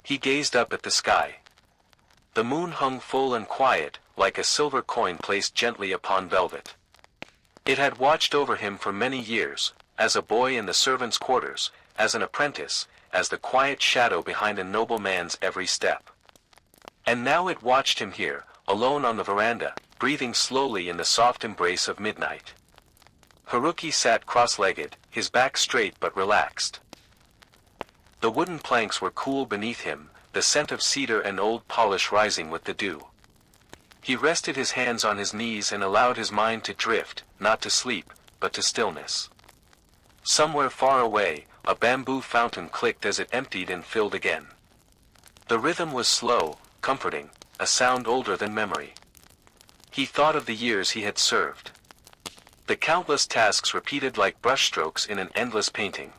He gazed up at the sky. The moon hung full and quiet, like a silver coin placed gently upon velvet. It had watched over him for many years, as a boy in the servants' quarters, as an apprentice, as the quiet shadow behind a nobleman's every step. And now it watched him here, alone on the veranda, breathing slowly in the soft embrace of midnight. Haruki sat cross-legged, his back straight but relaxed. The wooden planks were cool beneath him, the scent of cedar and old polish rising with the dew. He rested his hands on his knees and allowed his mind to drift, not to sleep, but to stillness. Somewhere far away, a bamboo fountain clicked as it emptied and filled again. The rhythm was slow, comforting, a sound older than memory. He thought of the years he had served. The countless tasks repeated like brushstrokes in an endless painting.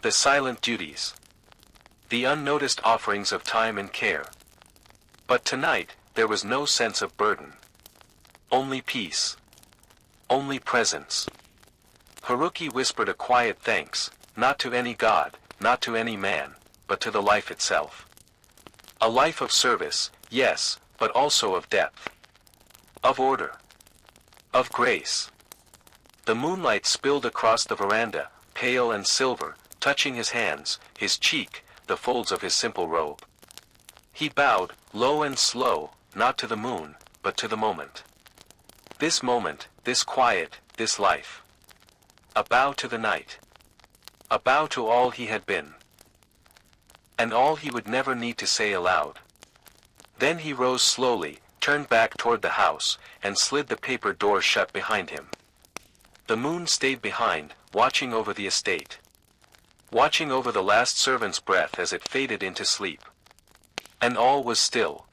The silent duties. The unnoticed offerings of time and care. But tonight, there was no sense of burden. Only peace. Only presence. Haruki whispered a quiet thanks, not to any god, not to any man, but to the life itself. A life of service, yes, but also of depth. Of order. Of grace. The moonlight spilled across the veranda, pale and silver, touching his hands, his cheek, the folds of his simple robe. He bowed, low and slow, not to the moon, but to the moment. This moment, this quiet, this life. A bow to the night. A bow to all he had been. And all he would never need to say aloud. Then he rose slowly, turned back toward the house, and slid the paper door shut behind him. The moon stayed behind, watching over the estate. Watching over the last servant's breath as it faded into sleep. And all was still.